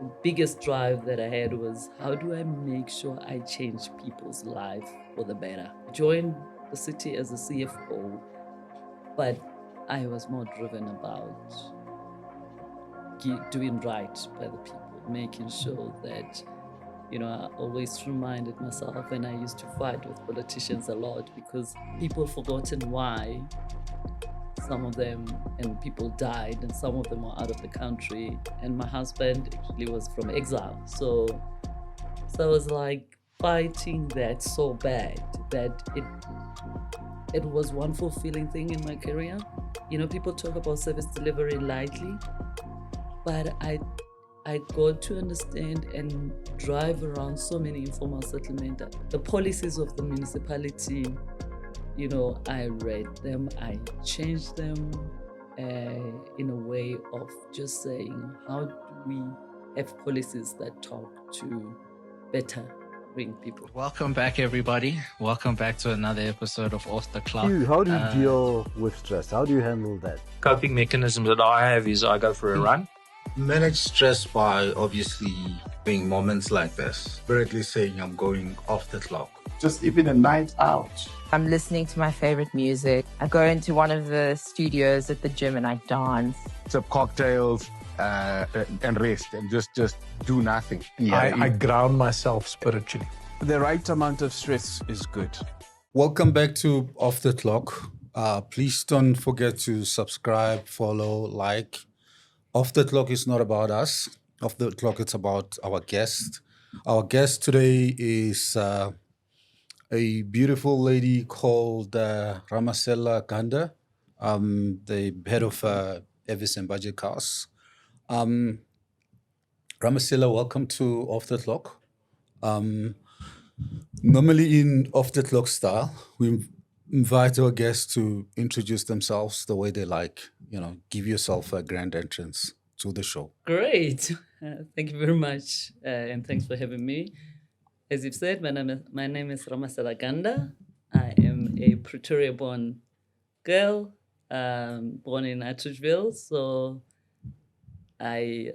the biggest drive that I had was, how do I make sure I change people's life for the better? Joined the city as a CFO, but I was more driven about doing right by the people, making sure that, I always reminded myself, and I used to fight with politicians a lot because people forgotten why some of them and people died and some of them were out of the country. And my husband actually was from exile. So I was like fighting that so bad that it was one fulfilling thing in my career. People talk about service delivery lightly, but I got to understand and drive around so many informal settlement. The policies of the municipality, I read them, I changed them in a way of just saying, how do we have policies that talk to better bring people? Welcome back, everybody. Welcome back to another episode of Off the Clock. How do you deal with stress? How do you handle that? Coping mechanism that I have is I go for a run. Manage stress by obviously having moments like this. Directly saying I'm going off the clock. Just even a night out. I'm listening to my favorite music. I go into one of the studios at the gym and I dance. Some cocktails and rest and just do nothing. I ground myself spiritually. The right amount of stress is good. Welcome back to Off the Clock. Please don't forget to subscribe, follow, like. Off the Clock is not about us. Off the Clock, it's about our guest. Our guest today is a beautiful lady called Ramasela Ganda, the head of Evis and Budget Cars. Ramasela, welcome to Off the Clock. Normally in Off the Clock style, we invite our guests to introduce themselves the way they like. Give yourself a grand entrance to the show. Great. Thank you very much. And thanks for having me. As you've said, my name is Ramasela Ganda. I am a Pretoria-born girl, born in Atteridgeville. So I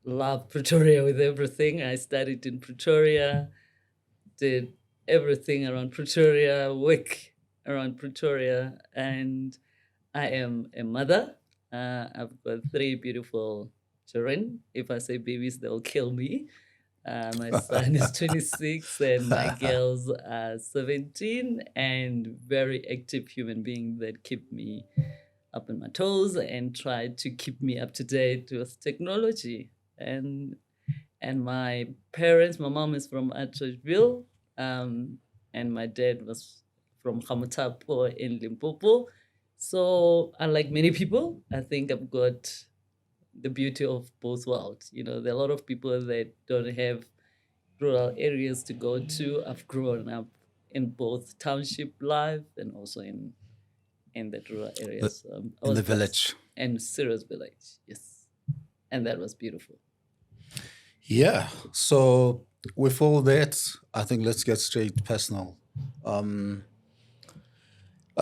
love Pretoria with everything. I studied in Pretoria, did everything around Pretoria, work around Pretoria, and I am a mother. I've got 3 beautiful children. If I say babies, they'll kill me. My son is 26 and my girls are 17, and very active human being that keep me up on my toes and try to keep me up to date with technology. And my parents, my mom is from Atteridgeville, and my dad was from Gamutapo in Limpopo. So unlike many people, I think I've got the beauty of both worlds. There are a lot of people that don't have rural areas to go to. I've grown up in both township life and also in the rural areas. In the village. And serious village, yes. And that was beautiful. Yeah. So with all that, I think let's get straight personal. Are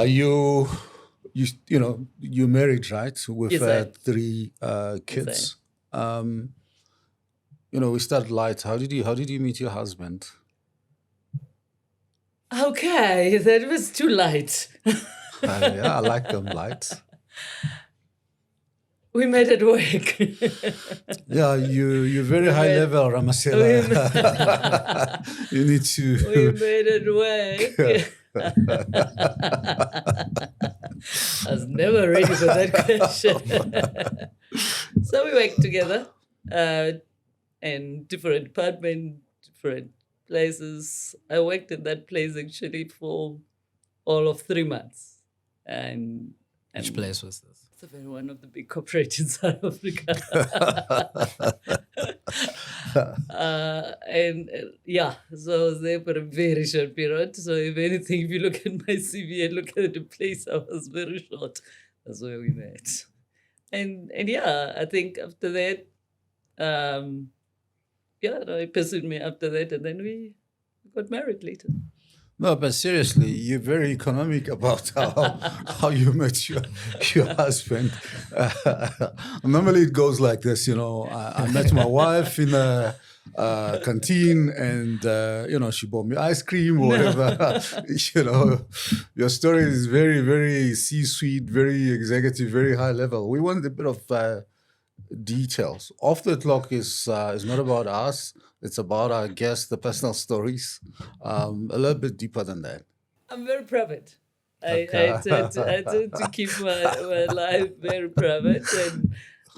you're married, right? With Yes, 3 kids. We started light. How did you meet your husband? Okay, that was too light. Yeah, I like them light. We met at work. Yeah, you're very high level, Ramasela. You need to. We made it work. I was never ready for that question. So we worked together in different departments, different places. I worked in that place actually for all of 3 months. And Which place was this? It's a very one of the big corporates in South Africa. So I was there for a very short period. So if anything, if you look at my CV and look at the place, I was very short. That's where we met. And I think after that, he pursued me after that, and then we got married later. No, but seriously, you're very economic about how you met your husband. Normally, it goes like this. I met my wife in a canteen, and she bought me ice cream or whatever. Your story is very, very C-suite, very executive, very high level. We want a bit of details. Off the clock is not about us. It's about our guests, the personal stories. A little bit deeper than that. I'm very private. Okay. I tend to keep my life very private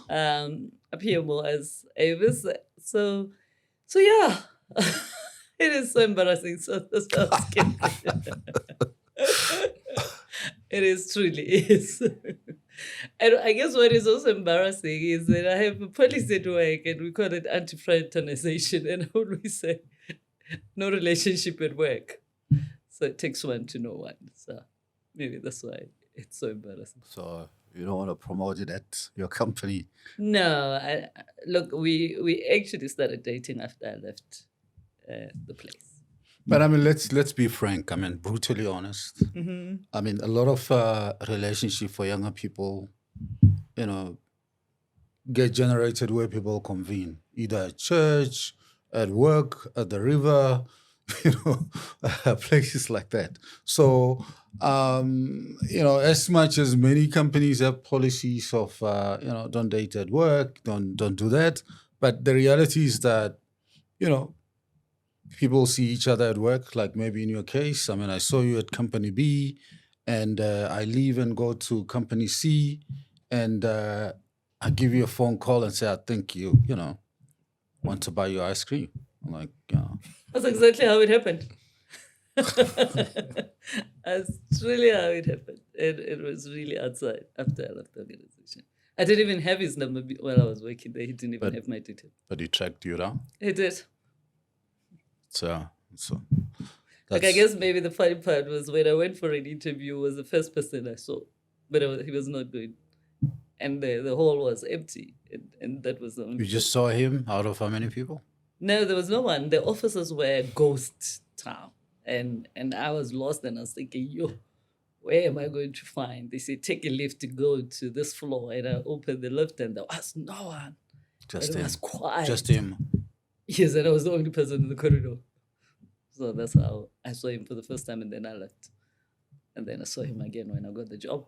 and appear more as Avis. So yeah, it is so embarrassing. So that's why I was kidding. It is truly is. And I guess what is also embarrassing is that I have a policy at work and we call it anti-fraternization. And I always say, no relationship at work. So it takes one to know one. So maybe that's why it's so embarrassing. So you don't want to promote it at your company? No, look, we actually started dating after I left the place. But I mean, let's be frank. I mean, brutally honest. I mean, a lot of relationship for younger people, get generated where people convene, either at church, at work, at the river, places like that. So, as much as many companies have policies of, don't date at work, don't do that. But the reality is that, people see each other at work, like maybe in your case. I mean, I saw you at company B, and I leave and go to company C, and I give you a phone call and say, I think you want to buy you ice cream. I'm like, That's exactly how it happened. That's really how it happened. It was really outside after I left the organization. I didn't even have his number while I was working there. He didn't even have my details. But he tracked you down? He did. So like, I guess maybe the funny part was when I went for an interview, was the first person I saw, but he was not good. And the hall was empty. And that was the only You just saw him out of how many people? No, there was no one. The offices were a ghost town. And I was lost and I was thinking, where am I going to find? They said, take a lift to go to this floor. And I opened the lift and there was no one. Just it him. was quiet. Just him. Yes, and I was the only person in the corridor. So that's how I saw him for the first time, and then I left. And then I saw him again when I got the job.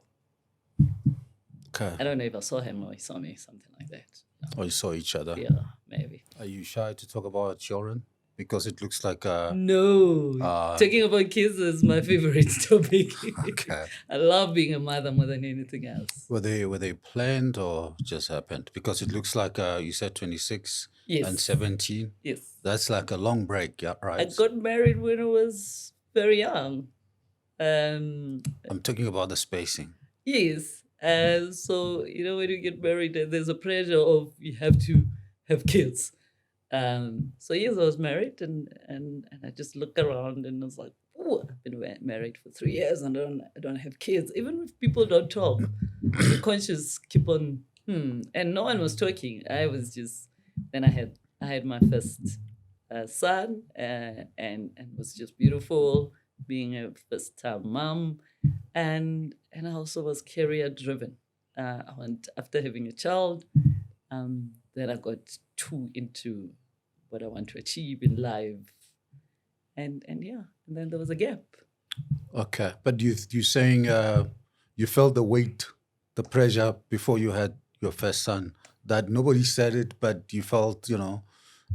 Okay. I don't know if I saw him or he saw me, something like that. Or you saw each other? Yeah, maybe. Are you shy to talk about children? Because it looks like No. Talking about kids is my favorite topic. Okay. I love being a mother more than anything else. Were they planned or just happened? Because it looks like you said 26 and 17. Yes. That's like a long break, yeah, right? I got married when I was very young. I'm talking about the spacing. Yes. So, when you get married, there's a pressure of you have to have kids. So yes, I was married and I just looked around and I was like, oh, I've been married for 3 years and I don't have kids. Even if people don't talk, the conscience keep on, and no one was talking. I was just, then I had my first son and was just beautiful being a first time mom. And I also was career driven. I went after having a child, then I got too into what I want to achieve in life. And then there was a gap. Okay. But you saying you felt the weight, the pressure before you had your first son, that nobody said it, but you felt,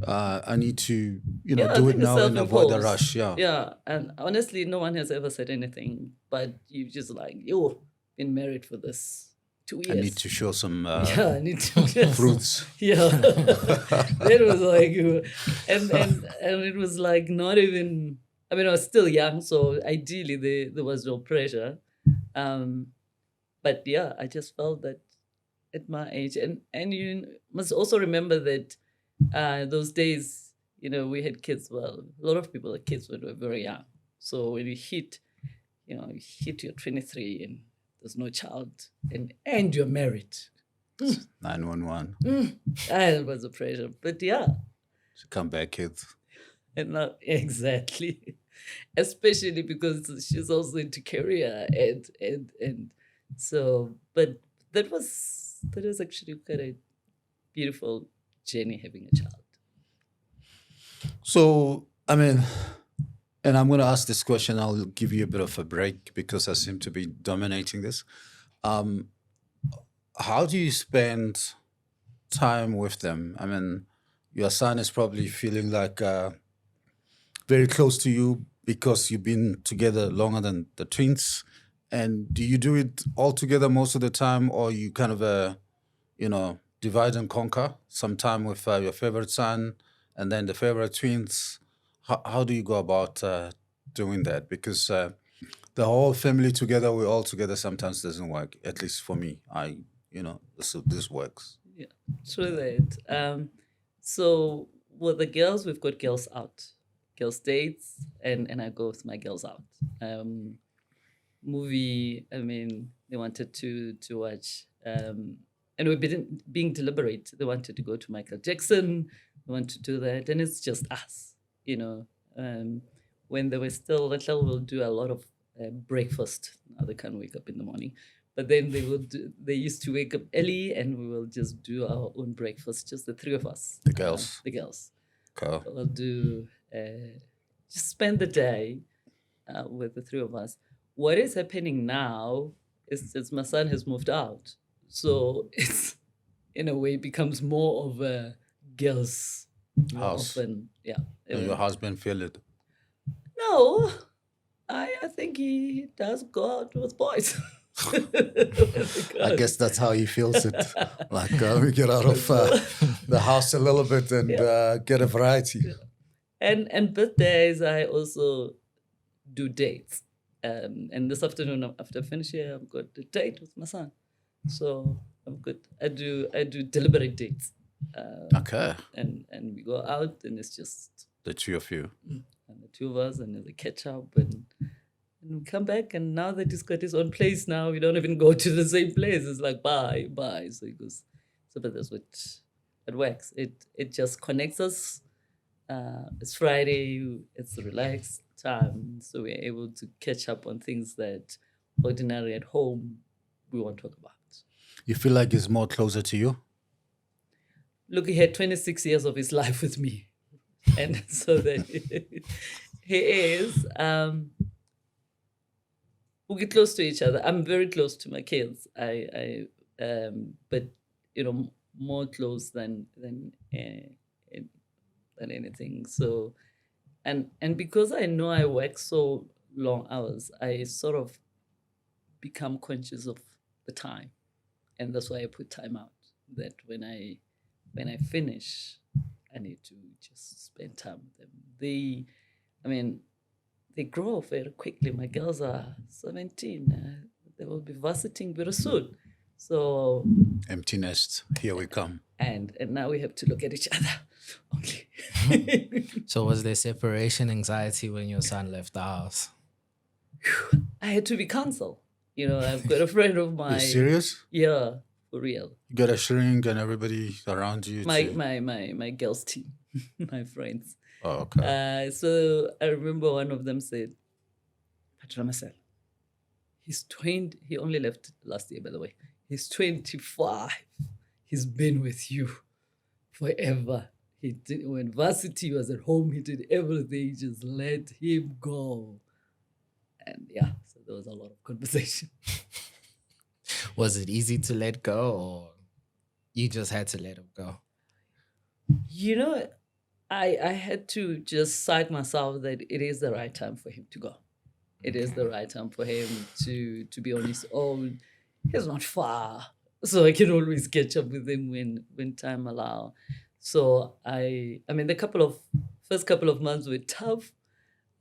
I need to, do it now and avoid the rush. Yeah. Yeah. And honestly, no one has ever said anything, but you just like, been married for this 2 years. I need to show some I need to fruits. Yeah. It was like, and it was like not even, I mean, I was still young, so ideally there was no pressure. But yeah, I just felt that at my age, and you must also remember that those days, we had kids. Well, a lot of people had kids when they were very young. So when you hit your 23 and there's no child and you're married. 911. That was a pressure. But yeah. So come back, kids. And now, exactly. especially because she's also into career and so. But that was actually quite a beautiful journey having a child. So, I mean, and I'm going to ask this question. I'll give you a bit of a break because I seem to be dominating this. How do you spend time with them? I mean, your son is probably feeling like very close to you because you've been together longer than the twins. And do you do it all together most of the time, or you kind of, divide and conquer? Some time with your favorite son and then the favorite twins. How do you go about doing that? Because the whole family together, we're all together, sometimes doesn't work. At least for me, this works. Yeah, true that. So with the girls, we've got girls out, girls dates, and I go with my girls out. Movie. I mean, they wanted to watch, and we've been being deliberate. They wanted to go to Michael Jackson. They want to do that, and it's just us. When they were still little, we'll do a lot of breakfast. Now they can't wake up in the morning. But then they used to wake up early and we will just do our own breakfast, just the three of us. The girls. The girls. Okay. We'll do, just spend the day with the three of us. What is happening now is my son has moved out. So it's, in a way, becomes more of a girls' house. Often, yeah. And your husband feel it? No, I think he does go out with boys. I guess that's how he feels it. Like we get out of the house a little bit and get a variety. And birthdays, I also do dates. And this afternoon after finishing, I've got a date with my son. So I'm good. I do deliberate dates. Okay. And we go out and it's just the two of you. And the two of us, and they catch up and we come back, and now that he's got his own place now, we don't even go to the same place. It's like bye. So he goes. So but that's what it works. It just connects us. It's Friday, it's relaxed time. So we're able to catch up on things that ordinarily at home we won't talk about. You feel like he's more closer to you? Look, he had 26 years of his life with me. And so that he is, we get close to each other. I'm very close to my kids. But more close than anything. So, and because I know I work so long hours, I sort of become conscious of the time, and that's why I put time out. That when I finish, I need to just spend time with them. They grow very quickly. My girls are 17. They will be visiting very soon. So empty nest, here we come. And now we have to look at each other only. So was there separation anxiety when your son left the house? I had to be counseled. I've got a friend of mine. You serious? Yeah, for real. You got a shrink and everybody around you? My girls' team, my friends. Oh, okay. So I remember one of them said, "But Ramasela, he's 20. He only left last year, by the way. He's 25. He's been with you forever. He did when varsity he was at home. He did everything. Just let him go." And yeah, so there was a lot of conversation. Was it easy to let go, or you just had to let him go? I had to just psych myself that it is the right time for him to go. It is the right time for him to be on his own. He's not far, so I can always catch up with him when time allows. So the first couple of months were tough,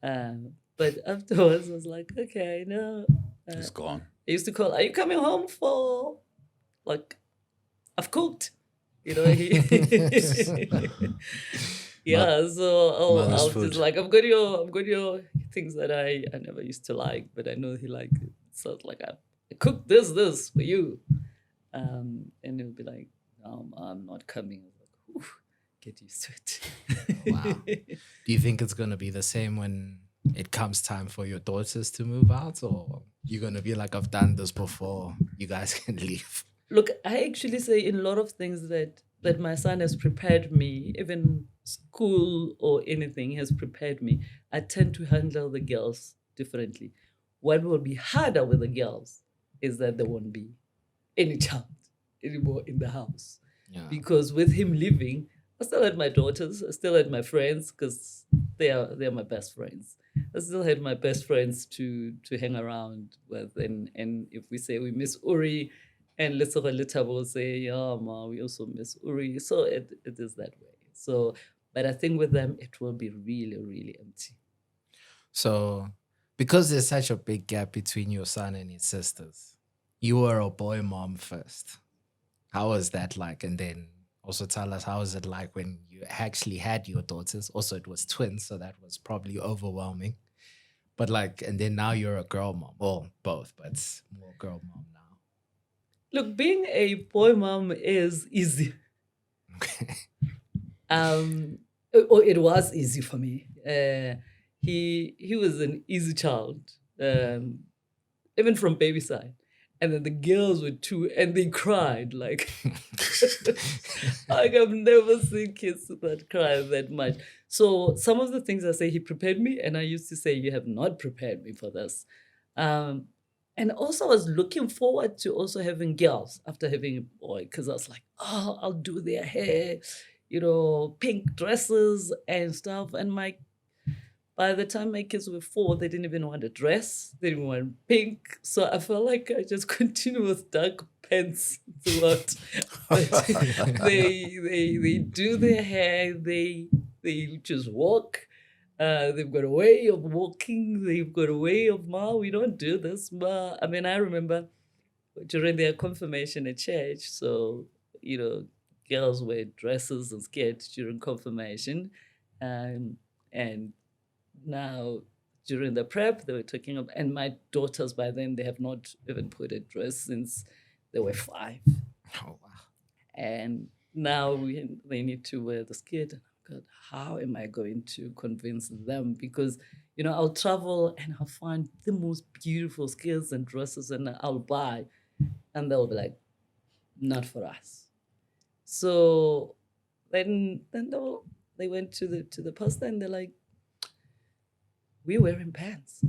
but afterwards I was like, okay, no. He's gone. I used to call, "Are you coming home for, I've cooked." Yeah, so I'll just I've got your things that I never used to like, but I know he liked it. So it's like I cooked this for you. And he'll be like, "No, I'm not coming." I was like, get used to it. Wow. Do you think it's gonna be the same when it comes time for your daughters to move out, or you're gonna be like, I've done this before, you guys can leave? Look, I actually say in a lot of things that my son has prepared me, even school or anything has prepared me. I tend to handle the girls differently. What will be harder with the girls is that there won't be any child anymore in the house. Yeah. Because with him leaving, I still had my daughters, I still had my friends, because they're my best friends. I still had my best friends to hang around with, and if we say we miss Uri, and Lesotho Little will say, yeah, ma, we also miss Uri. So it is that way. So, but I think with them, it will be really, really empty. So, because there's such a big gap between your son and his sisters, you were a boy mom first. How was that like? And then also tell us, how was it like when you actually had your daughters? Also, it was twins, so that was probably overwhelming. But like, and then now you're a girl mom. Well, both, but more girl mom now. Look, being a boy mom is easy. Or it was easy for me. He was an easy child, even from baby side. And then the girls were two, and they cried like like I've never seen kids that cry that much. So some of the things I say, he prepared me, and I used to say, you have not prepared me for this. And also I was looking forward to also having girls after having a boy, because I was like, oh, I'll do their hair, pink dresses and stuff. And by the time my kids were 4, they didn't even want a dress. They didn't want pink. So I felt like I just continued with dark pants throughout. they do their hair. They just walk. They've got a way of walking. They've got a way of, ma, we don't do this, ma. I mean, I remember during their confirmation at church, so, girls wear dresses and skirts during confirmation. And now during the prep, they were talking about, and my daughters by then, they have not even put a dress since they were 5. Oh, wow. And now they need to wear the skirt. God, how am I going to convince them? Because, I'll travel and I'll find the most beautiful skirts and dresses, and I'll buy, and they'll be like, not for us. So then they went to the pastor, and they're like, we're wearing pants.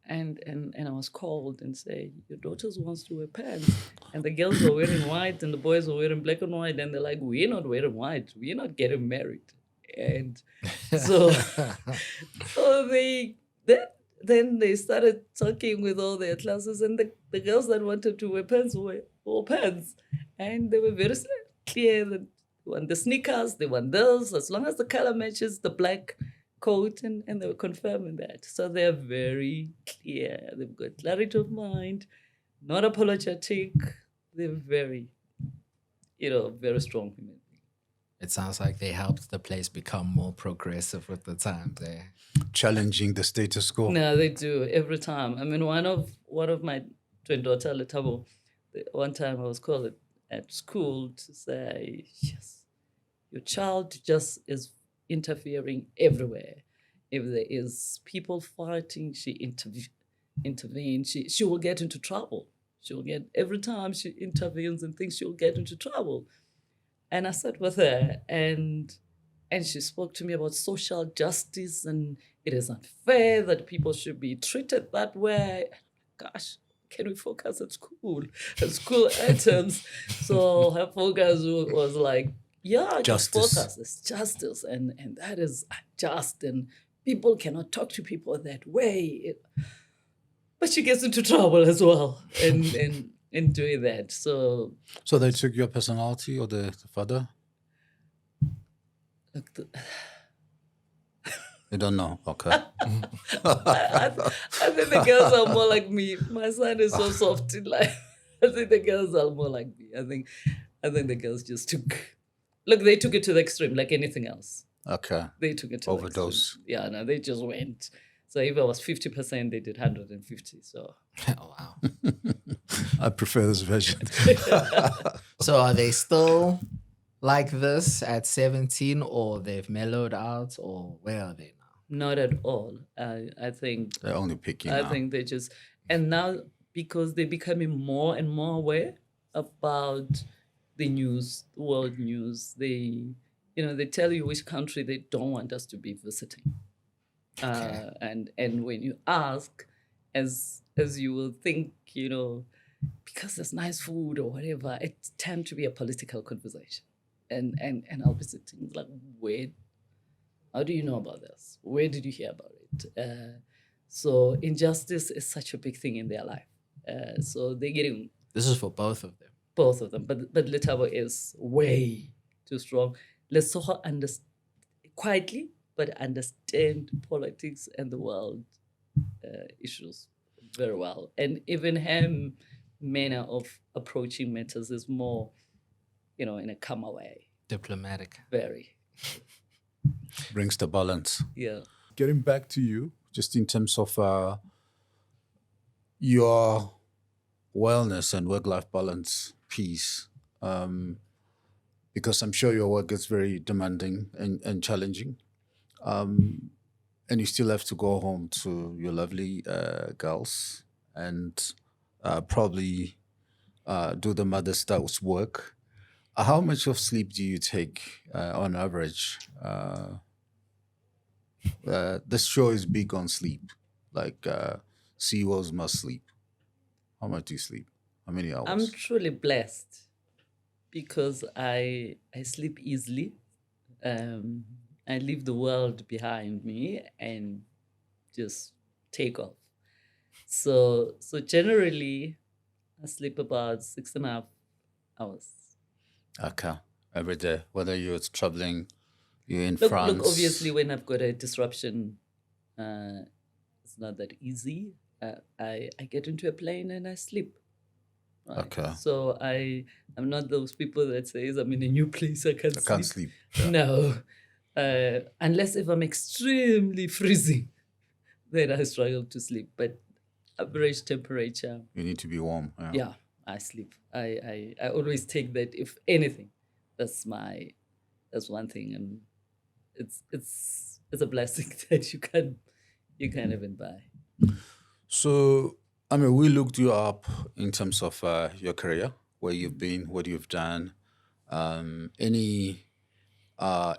And I was called and say, your daughters wants to wear pants. And the girls were wearing white and the boys were wearing black and white. And they're like, we're not wearing white. We're not getting married. And so, then they started talking with all their classes, and the girls that wanted to wear pants wore pants. And they were very clear that they want the sneakers, they want those, as long as the color matches the black coat, and they were confirming that. So they're very clear. They've got clarity of mind, not apologetic. They're very, very strong human beings. It sounds like they helped the place become more progressive with the time there. Challenging the status quo. No, they do every time. I mean, one of my twin daughter, Letabo, one time I was called at school to say, yes, your child just is interfering everywhere. If there is people fighting, she intervenes. She will get into trouble. Every time she intervenes and thinks she'll get into trouble. And I sat with her, and she spoke to me about social justice, and it is unfair that people should be treated that way. Gosh, can we focus at school items? So her focus was like, yeah, justice. Just focus. It's justice, and that is unjust, and people cannot talk to people that way. But she gets into trouble as well, in doing that. So they took your personality, or the father? Look, You don't know. Okay. I think the girls are more like me. My son is so soft in life. I think the girls are more like me. I think the girls just they took it to the extreme, like anything else. Okay. They took it to overdose. The extreme. Yeah, no, they just went. So if it was 50%, they did 150. So. Oh, wow. I prefer this version. So are they still like this at 17, or they've mellowed out, or where are they now? not at all. I think They're only picking I now. think they just, and now because they're becoming more and more aware about the news, the world news, they tell you which country they don't want us to be visiting. And when you ask, as you will think, because there's nice food or whatever, it tends to be a political conversation. And I'll be sitting like, where, how do you know about this? Where did you hear about it? So injustice is such a big thing in their life. So they're getting This is for both of them. both of them, but Letabo is way too strong. Lesotho quietly, but understand politics and the world issues very well. And even him manner of approaching matters is more, in a calmer way. Diplomatic. Very, Brings the balance. yeah. Getting back to you, just in terms of your wellness and work-life balance piece, because I'm sure your work is very demanding and challenging, and you still have to go home to your lovely girls and probably do the mother stuff's work. How much of sleep do you take on average? This show is big on sleep, like CEOs must sleep. How much do you sleep? How many hours? I'm truly blessed because I sleep easily. I leave the world behind me and just take off. So generally, I sleep about 6.5 hours. Okay, every day, whether you're traveling, you're in Look, France. obviously, when I've got a disruption, it's not that easy. I get into a plane and I sleep. Right? Okay. So I'm not those people that says I'm in a new place, I can't I sleep. can't sleep. Yeah. No, unless if I'm extremely freezing, then I struggle to sleep. But average temperature, You need to be warm. Yeah. yeah, I sleep. I always take that. If anything, that's one thing, and it's a blessing that you can't even buy. So, I mean, we looked you up in terms of your career, where you've been, what you've done. Any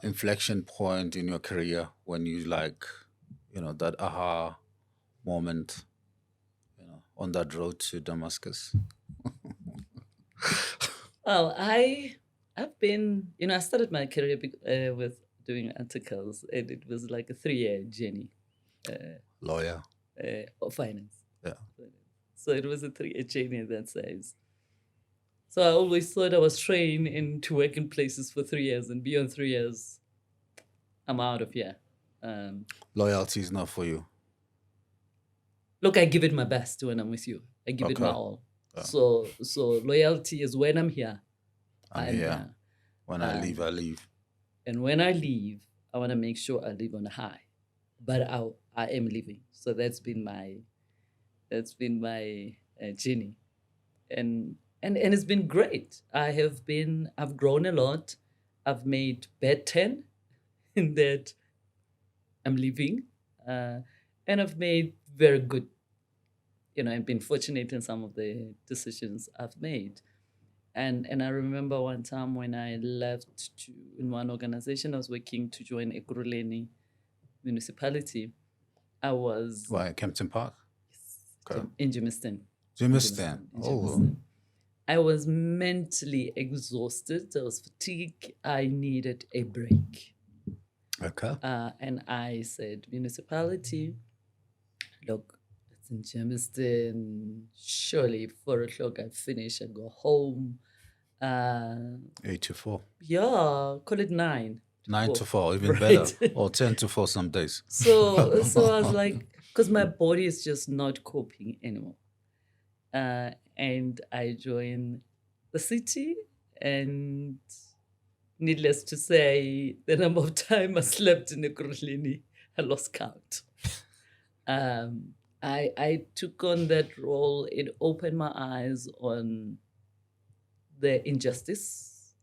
inflection point in your career when you that aha moment, on that road to Damascus? Well, I've been, I started my career with doing articles, and it was like a 3-year journey Lawyer. of finance. Yeah. So it was a 3-year journey that size. So I always thought I was trained to work in places for 3 years, and beyond 3 years, I'm out of here. Loyalty is not for you. Look, I give it my best when I'm with you. I give it my Okay. all. Yeah. So loyalty is when I'm here. I'm here. When I leave, I leave. And when I leave, I want to make sure I leave on a high. But I am leaving. So that's been my journey, and it's been great. I've grown a lot. I've made bad 10 in that I'm leaving, and I've made very good. I've been fortunate in some of the decisions I've made. And I remember one time when I left in one organization, I was working to join Ekurhuleni municipality. I was Why, Kempton Park? Okay. in Germiston. Germiston. In Oh. Germiston. I was mentally exhausted. I was fatigued. I needed a break. Okay. And I said, municipality, look, it's in Germiston. Surely 4 o'clock I finish, I go home. 8 to 4. Yeah, call it 9. 9 to 4, even Right. better. Or 10 to 4 some days. So I was like, because my body is just not coping anymore. And I joined the city, and needless to say, the number of time I slept in Ekurhuleni, I lost count. I took on that role. It opened my eyes on the injustice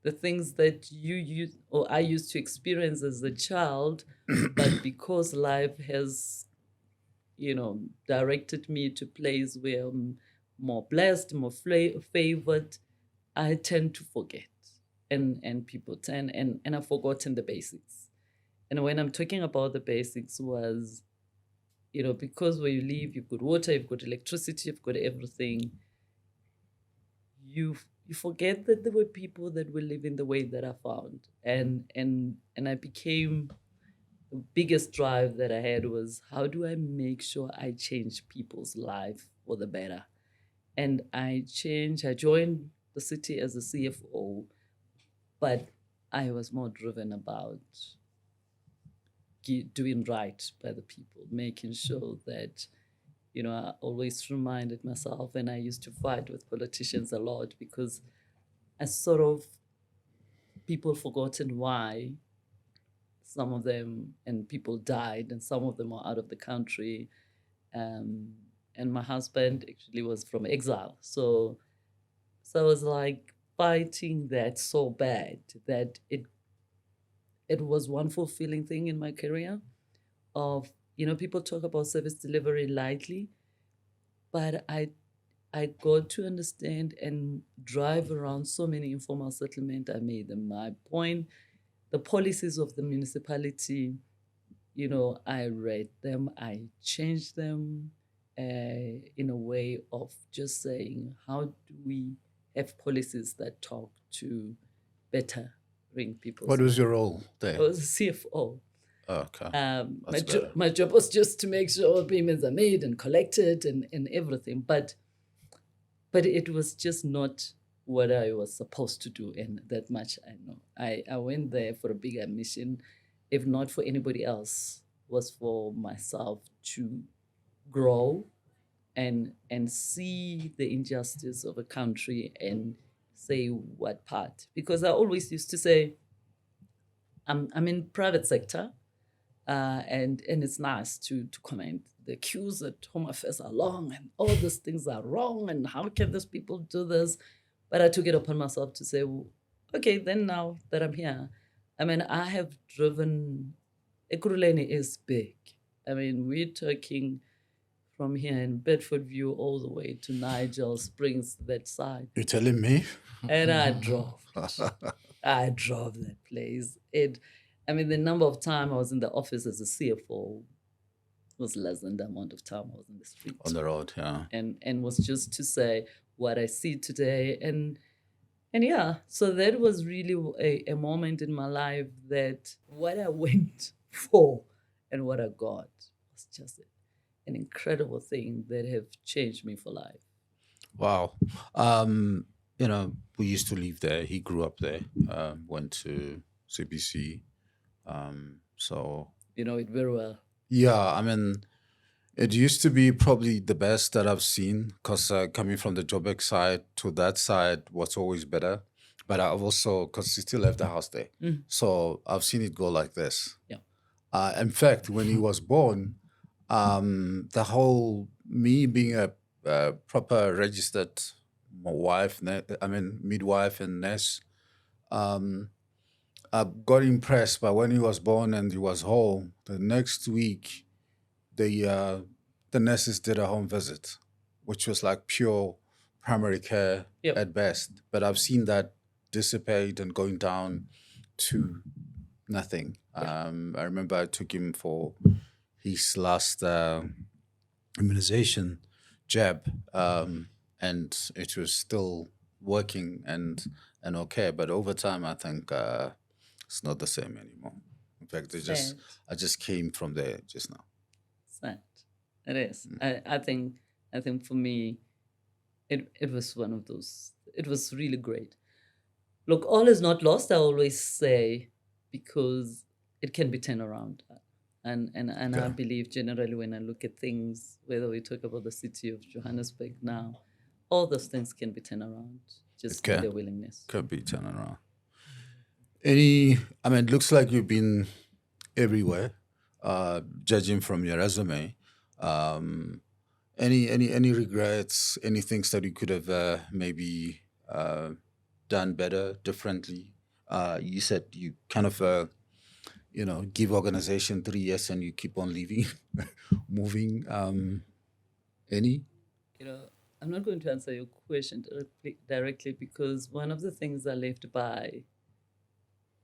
the things that you or I used to experience as a child, but because life has, directed me to place where I'm more blessed, more favored, I tend to forget, and people tend, and I've forgotten the basics. And when I'm talking about the basics was, because where you live, you've got water, you've got electricity, you've got everything. You forget that there were people that were living the way that I found, and I became, the biggest drive that I had was, how do I make sure I change people's life for the better? And I joined the city as a CFO, but I was more driven about doing right by the people, making sure that, I always reminded myself, and I used to fight with politicians a lot because I sort of, people forgotten why some of them, and people died, and some of them are out of the country. And my husband actually was from exile. So I was like fighting that so bad that it was one fulfilling thing in my career of, people talk about service delivery lightly, but I got to understand and drive around so many informal settlement. I made them my point. The policies of the municipality, I read them, I changed them in a way of just saying, how do we have policies that talk to bettering people's What was lives? your role there? I was a CFO. Okay. My job was just to make sure payments are made and collected and everything, but it was just not what I was supposed to do, and that much I know. I went there for a bigger mission, if not for anybody else, was for myself to grow and see the injustice of a country and say what part. Because I always used to say, I'm in private sector, and it's nice to comment. The queues at Home Affairs are long, and all these things are wrong, and how can these people do this? But I took it upon myself to say, well, okay, then now that I'm here, I have driven. Ekurhuleni is big. We're talking from here in Bedford View all the way to Nigel Springs, that side. You're telling me? And I drove. I drove that place. The number of time I was in the office as a CFO was less than the amount of time I was in the street. On the road, yeah. And was just to say what I see today. And yeah, so that was really a moment in my life that what I went for and what I got was just an incredible thing that have changed me for life. Wow. We used to live there. He grew up there, went to CBC. So you know it very well. Yeah, it used to be probably the best that I've seen because coming from the Joburg side to that side was always better. But I've also, because he still left the house there. So I've seen it go like this. Yeah. In fact, when he was born, the whole, me being a proper registered midwife and nurse, I got impressed by when he was born and he was home. The next week, the nurses did a home visit, which was like pure primary care at best. But I've seen that dissipate and going down to nothing. I remember I took him for his last immunization jab, and it was still working and okay. But over time, I think it's not the same anymore. In fact, I just came from there just now. Sad. It is. I think for me, it was one of those. It was really great. Look, all is not lost, I always say, because it can be turned around. And I believe generally when I look at things, whether we talk about the city of Johannesburg now, all those things can be turned around. Just with the willingness. Can be turned around. It looks like you've been everywhere, judging from your resume. Any regrets, any things that you could have maybe done better, differently? You said you kind of, give organization 3 years and you keep on leaving, moving. Any? You know, I'm not going to answer your question directly because one of the things I left by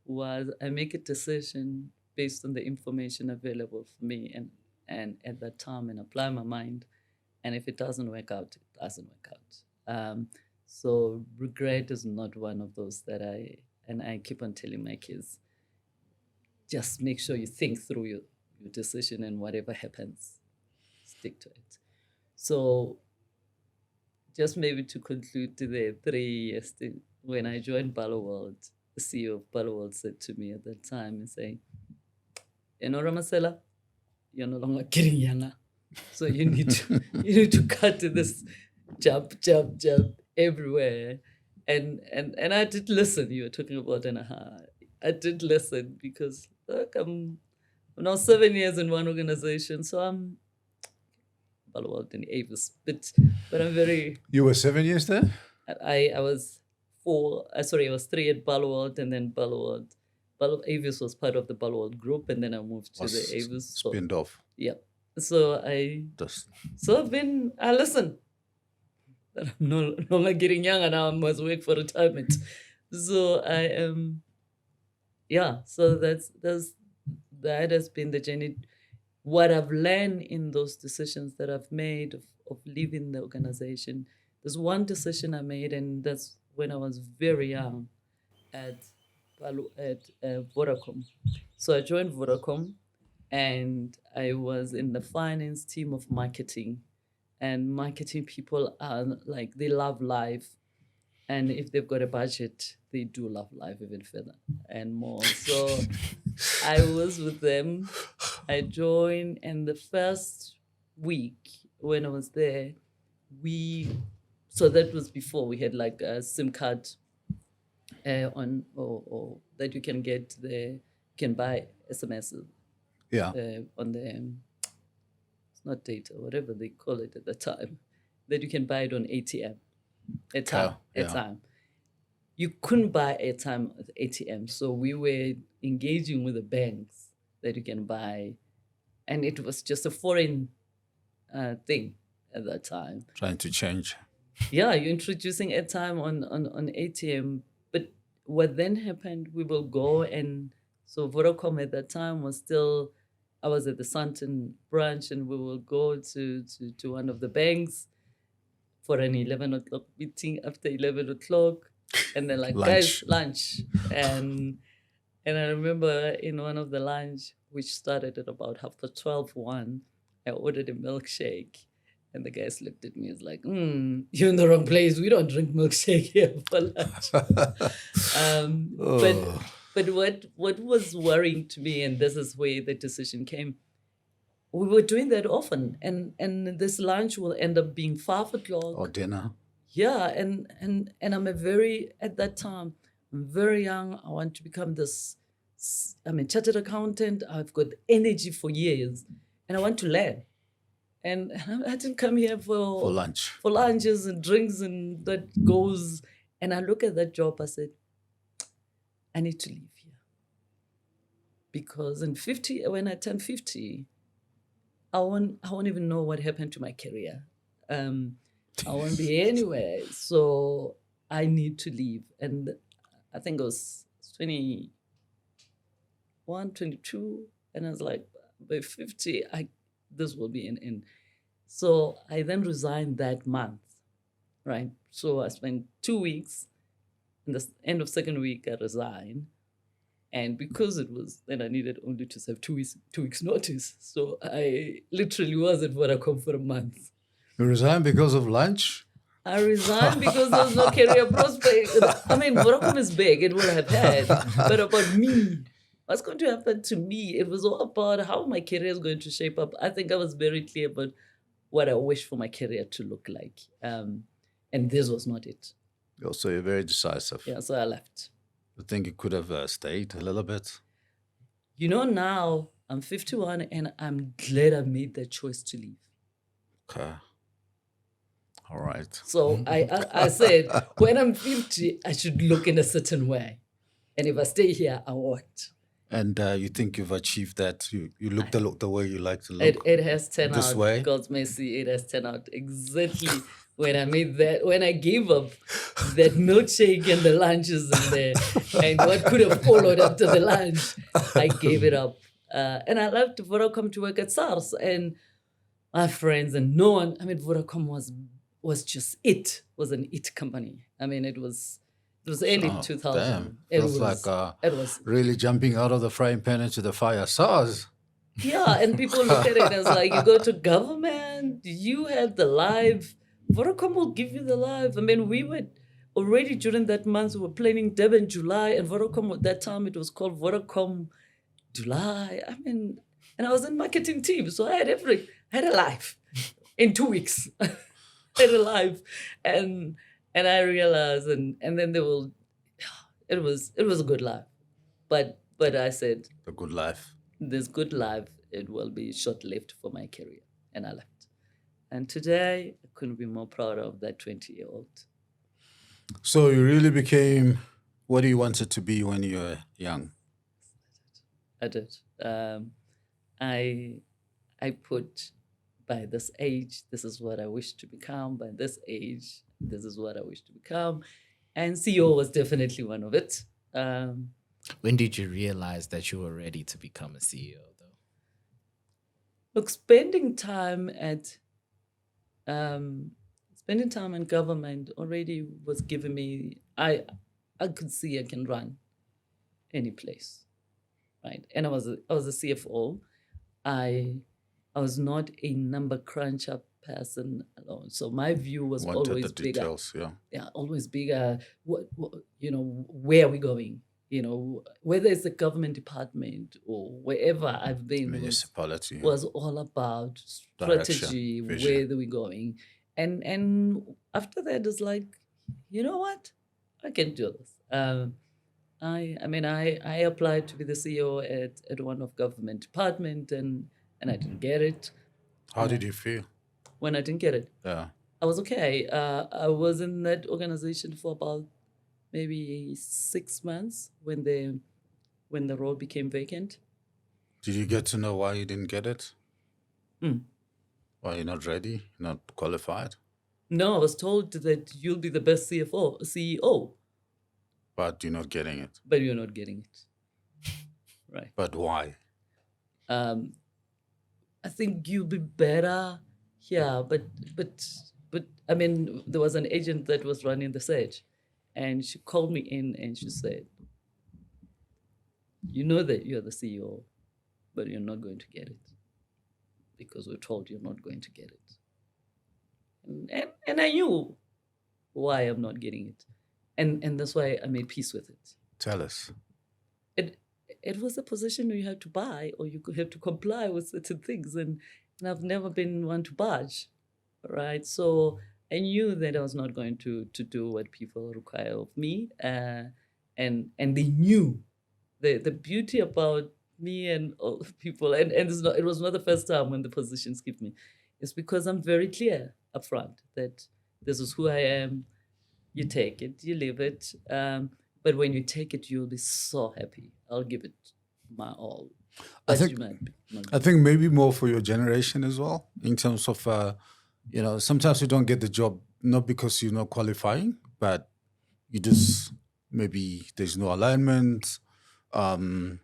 was I make a decision based on the information available for me and at that time and apply my mind. And if it doesn't work out, it doesn't work out. So regret is not one of those that I keep on telling my kids, just make sure you think through your decision and whatever happens, stick to it. So just maybe to conclude the 3 years thing, when I joined Balo World, the CEO of Balo World said to me at that time and saying, Ramasela, you're no longer getting younger. So you need to cut this jump everywhere. And I did listen. You were talking about I did listen because look, I'm now 7 years in one organization, so I'm Balo in Avis, but I'm very. You were 7 years there? I was 4. I was 3 at Balo and then Balo Avis was part of the Balo group, and then I moved to the Avis. Spinned off. Yeah. So I listen. That I'm no longer getting younger now. I must work for retirement. So I am. So that has been the journey. What I've learned in those decisions that I've made of leaving the organization. There's one decision I made, and that's when I was very young at Vodacom. So I joined Vodacom, and I was in the finance team of marketing. And marketing people are like, they love life. And if they've got a budget, they do love life even further and more. So I was with them. I joined, and the first week when I was there, so that was before we had like a SIM card on or that you can get you can buy SMS. Yeah. On the it's not data, whatever they call it at the time, that you can buy it on ATM. Airtime. You couldn't buy airtime at ATM, so we were engaging with the banks that you can buy, and it was just a foreign thing at that time. Trying to change. Yeah, you're introducing airtime on ATM, but what then happened? We will go, and so Vodacom at that time was still. I was at the Sandton branch, and we will go to one of the banks for an 11 o'clock meeting after 11 o'clock. And then guys, lunch. And I remember in one of the lunch, which started at about 1:30, I ordered a milkshake. And the guys looked at me and was like, you're in the wrong place. We don't drink milkshake here for lunch. But what was worrying to me, and this is where the decision came, we were doing that often, and this lunch will end up being 5:00 or dinner. Yeah, and I'm at that time, I'm very young. I want to become I'm a chartered accountant. I've got energy for years, and I want to learn. And I didn't come here for lunch, for lunches and drinks, and that goes. And I look at that job. I said, I need to leave here because when I turn 50. I won't even know what happened to my career. I won't be anywhere. So I need to leave. And I think I was 21, 22. And I was like, by 50, this will be an end. So I then resigned that month, right? So I spent 2 weeks. In the end of second week, I resigned. And because it was, then I needed only to serve 2 weeks notice. So I literally was at Vodacom for a month. You resigned because of lunch? I resigned because there was no career prospect. I mean, Vodacom is big, it would have had. But about me, what's going to happen to me? It was all about how my career is going to shape up. I think I was very clear about what I wish for my career to look like. And this was not it. So you're very decisive. Yeah, so I left. You think you could have stayed a little bit? Now I'm 51 and I'm glad I made that choice to leave. Okay. All right. So I said, when I'm 50, I should look in a certain way. And if I stay here, I won't. And you think you've achieved that? You look the way you like to look. It has turned this out, way. God's mercy, it has turned out exactly when I made that, when I gave up that milkshake and the lunches and and what could have followed after the lunch, I gave it up. And I left Vodacom to work at SARS, and my friends and no one, I mean, Vodacom was just was an it company. I mean, it was early 2000. Damn. Feels like it was really jumping out of the frying pan into the fire. SARS. Yeah, and people look at it as like, you go to government, you had the live, Vodacom will give you the live. I mean, we were already during that month, we were planning Durban July, and Vodacom at that time, it was called Vodacom July. I mean, and I was in marketing team, so I had a live in 2 weeks. I had a live, and I realized, and then it was a good life, but I said, The good life. this good life, it will be short-lived for my career. And I left. And today, I couldn't be more proud of that 20-year-old. So you really became what you wanted to be when you were young. I did. I put, by this age, this is what I wish to become. By this age, this is what I wish to become. And CEO was definitely one of it. When did you realize that you were ready to become a CEO, though? Look, spending time in government already was giving me, I could see I can run any place, right? And I was a CFO. I was not a number cruncher person alone. So my view was Wanted always the details, bigger. yeah. Yeah, always bigger. What where are we going? Whether it's the government department or wherever I've been, Municipality was all about strategy, Direction, vision. where are we going? And after that, it's like, you know what? I can do this. I applied to be the CEO at one of government department, and I didn't get it. How did you feel? When I didn't get it, Yeah. I was okay. I was in that organization for about maybe 6 months when the role became vacant. Did you get to know why you didn't get it? Mm. Why you're not ready, not qualified? No, I was told that you'll be the best CEO, But you're not getting it. but you're not getting it. Right. But why? I think you'll be better here, but I mean, there was an agent that was running the search, and she called me in and she said, you know that you're the CEO, but you're not going to get it because we're told you're not going to get it. And I knew why I'm not getting it. And that's why I made peace with it. Tell us. It was a position where you had to buy or you could have to comply with certain things. And I've never been one to budge, right? So I knew that I was not going to do what people require of me. And they knew the beauty about me and all people. And it was not the first time when the positions give me. It's because I'm very clear upfront that this is who I am. You take it, you leave it. But when you take it, you'll be so happy. I'll give it my all. I But think you might not I think maybe more for your generation as well, in terms of, sometimes you don't get the job, not because you're not qualifying, but you just, maybe there's no alignment. You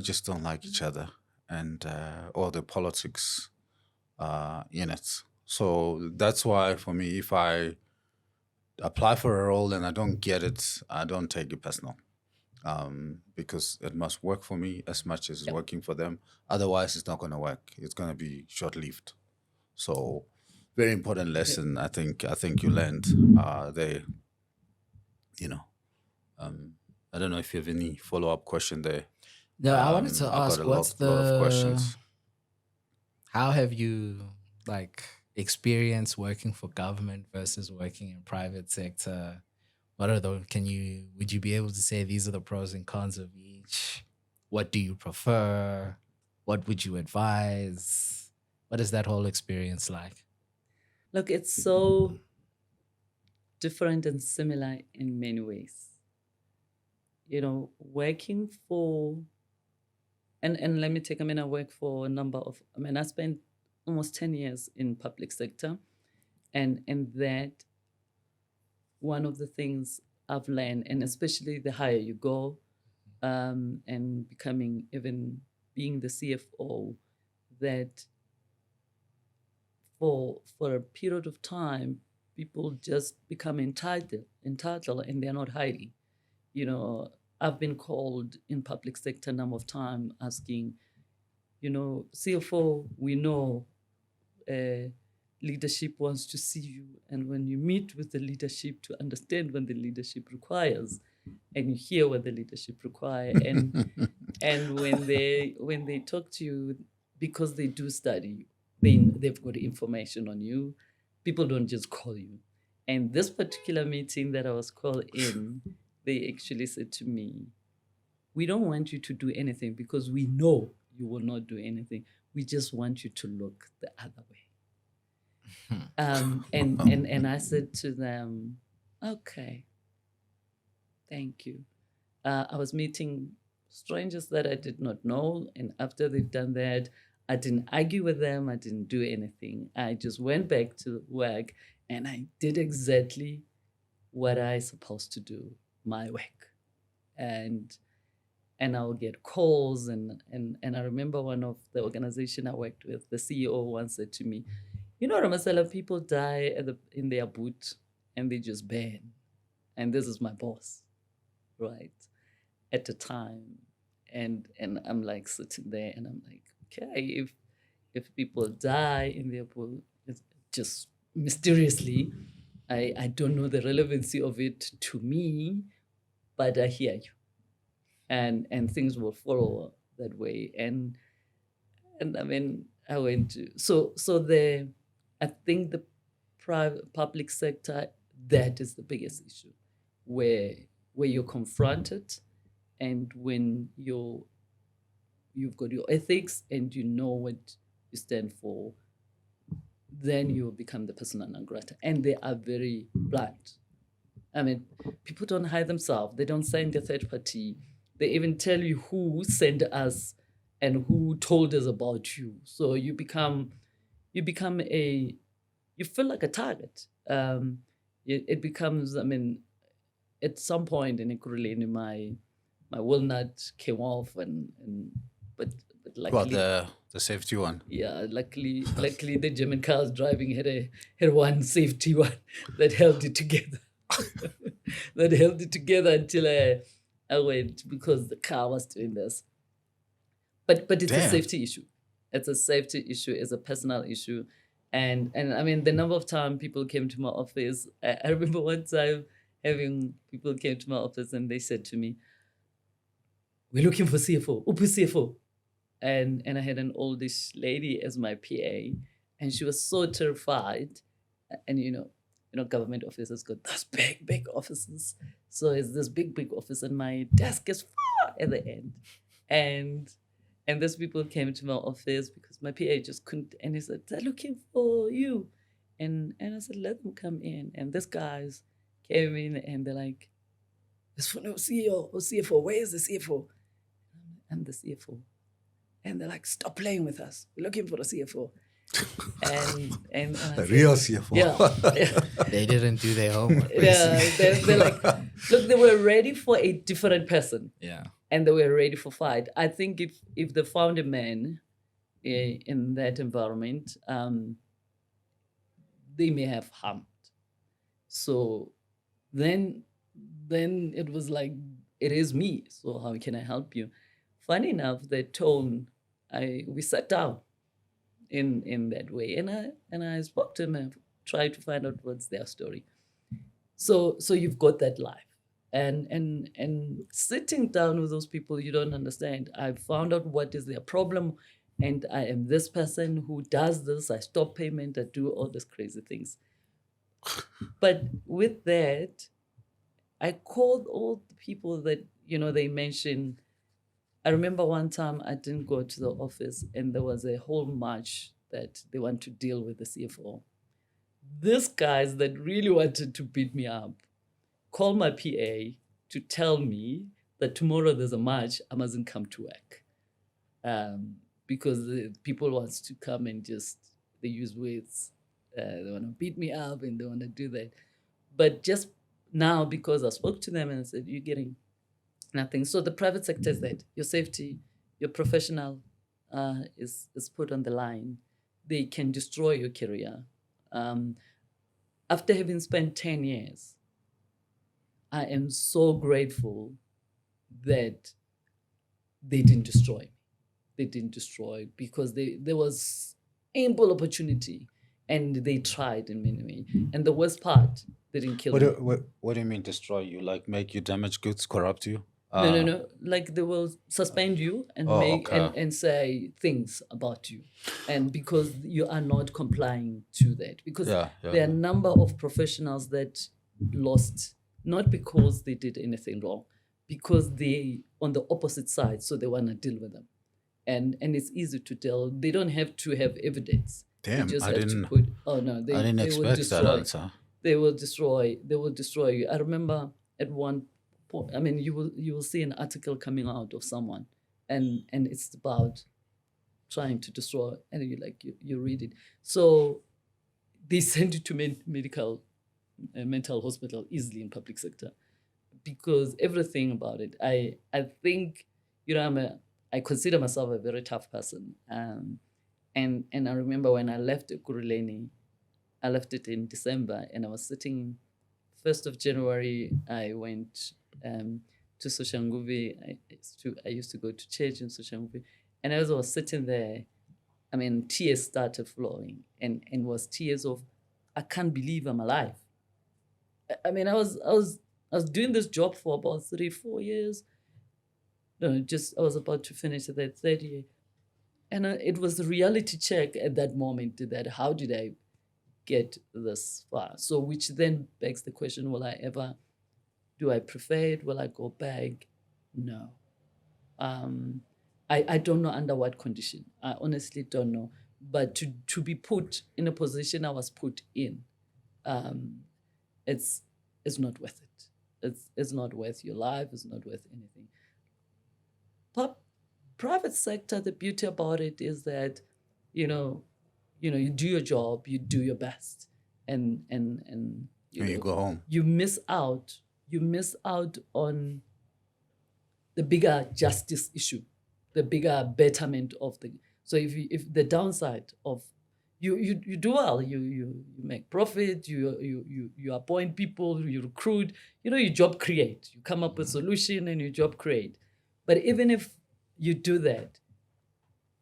just don't like each other and all the politics in it. So that's why for me, if I apply for a role and I don't get it, I don't take it personal. Because it must work for me as much as it's working for them. Otherwise, it's not going to work. It's going to be short-lived. So, very important lesson. I think you learned there. I don't know if you have any follow-up question there. No, I wanted to I've ask, got what's lot of questions. how have you experienced working for government versus working in private sector? What are those? Would you be able to say these are the pros and cons of each? What do you prefer? What would you advise? What is that whole experience like? Look, it's so different and similar in many ways. You know, working for, and let me take, I mean, I work for a number of, I mean, I spent almost 10 years in public sector, and that one of the things I've learned, and especially the higher you go, and becoming even being the CFO, that for a period of time, people just become entitled, and they're not hiding. You know, I've been called in public sector a number of times asking, you know, CFO, we know leadership wants to see you, and when you meet with the leadership to understand what the leadership requires, and you hear what the leadership require, and when they talk to you, because they do study you, they've got information on you. People don't just call you. And this particular meeting that I was called in, they actually said to me, we don't want you to do anything because we know you will not do anything. We just want you to look the other way. And I said to them, okay, thank you. I was meeting strangers that I did not know, and after they've done that, I didn't argue with them. I didn't do anything. I just went back to work, and I did exactly what I supposed to do, my work, and I'll get calls, and I remember one of the organization I worked with, the CEO once said to me, you know, Ramasela, people die in their boot and they just burn. And this is my boss, right? At the time. And I'm like sitting there and I'm like, okay, if people die in their boot, it's just mysteriously, I don't know the relevancy of it to me, but I hear you. And things will follow that way. And I mean, I went to I think the private public sector, that is the biggest issue, where you're confronted, and when you've got your ethics and you know what you stand for, then you become the persona non grata. And they are very blunt. I mean, people don't hide themselves. They don't send a third party. They even tell you who sent us and who told us about you. So you feel like a target. It becomes, I mean, at some point in Ekurhuleni, my walnut came off, but luckily, Well, the safety one. yeah, luckily the German car I was driving had one safety one that held it together. That held it together until I went, because the car was doing this. But it's a safety issue. It's a safety issue. It's a personal issue. And I mean, the number of times people came to my office, I remember one time having people came to my office and they said to me, we're looking for CFO, Upu CFO. And I had an oldish lady as my PA, and she was so terrified. And you know, government offices got those big offices. So it's this big office, and my desk is far at the end. And those people came to my office because my PA just couldn't, and he said, they're looking for you. And I said, let them come in. And these guys came in and they're like, it's for no CEO or CFO. Where is the CFO? I'm the CFO. And they're like, stop playing with us. We're looking for a CFO. And The real CFO. Yeah. They didn't do their homework. Yeah, they're like, look, they were ready for a different person. Yeah. And they were ready for fight. I think if they found a man in that environment, they may have harmed. So then it was like, it is me. So how can I help you? Funny enough, the tone, we sat down in that way, and I spoke to them and tried to find out what's their story. So you've got that life. And sitting down with those people you don't understand, I found out what is their problem, and I am this person who does this, I stop payment, I do all these crazy things. But with that, I called all the people that, they mentioned. I remember one time I didn't go to the office, and there was a whole march that they want to deal with the CFO. these guys that really wanted to beat me up called my PA to tell me that tomorrow there's a march, I mustn't come to work. Because the people wants to come and just, they use words, they want to beat me up and they want to do that. But just now, because I spoke to them and I said, you're getting nothing. So the private sector is that your safety, your professional is put on the line. They can destroy your career. After having spent 10 years, I am so grateful that they didn't destroy me. They didn't destroy because there was ample opportunity and they tried in many ways. And the worst part, they didn't kill me. What do you mean destroy you? Like make you damage goods, corrupt you? No. Like they will suspend you and and say things about you, and because you are not complying to that. Because there are a number of professionals that lost not because they did anything wrong, because they on the opposite side, so they want to deal with them, and it's easy to tell. They don't have to have evidence. Damn, they just I have didn't. To put, oh no, I didn't they will expect destroy. that answer. They will destroy. They will destroy you. I remember at one point. I mean, you will see an article coming out of someone, and it's about trying to destroy, and you read it. So they send you to mental hospital easily in public sector, because everything about it. I think I consider myself a very tough person, and I remember when I left Ekurhuleni, I left it in December, and I was sitting 1st of January, I went to Soshanguve. I used to go to church in Soshanguve. And as I was sitting there, I mean, tears started flowing, and was tears of, I can't believe I'm alive. I mean, I was doing this job for about 3-4 years. No, I was about to finish that third year. And it was a reality check at that moment that how did I get this far? So which then begs the question, do I prefer it? Will I go back? No. I don't know under what condition. I honestly don't know. But to be put in a position I was put in, it's not worth it. It's not worth your life. It's not worth anything. But private sector, the beauty about it is that, you do your job, you do your best, and you go home. You miss out on the bigger justice issue, the bigger betterment of the. So if the downside of you do well, you make profit, you appoint people, you recruit, you job create, you come up with solution and you job create. But even if you do that,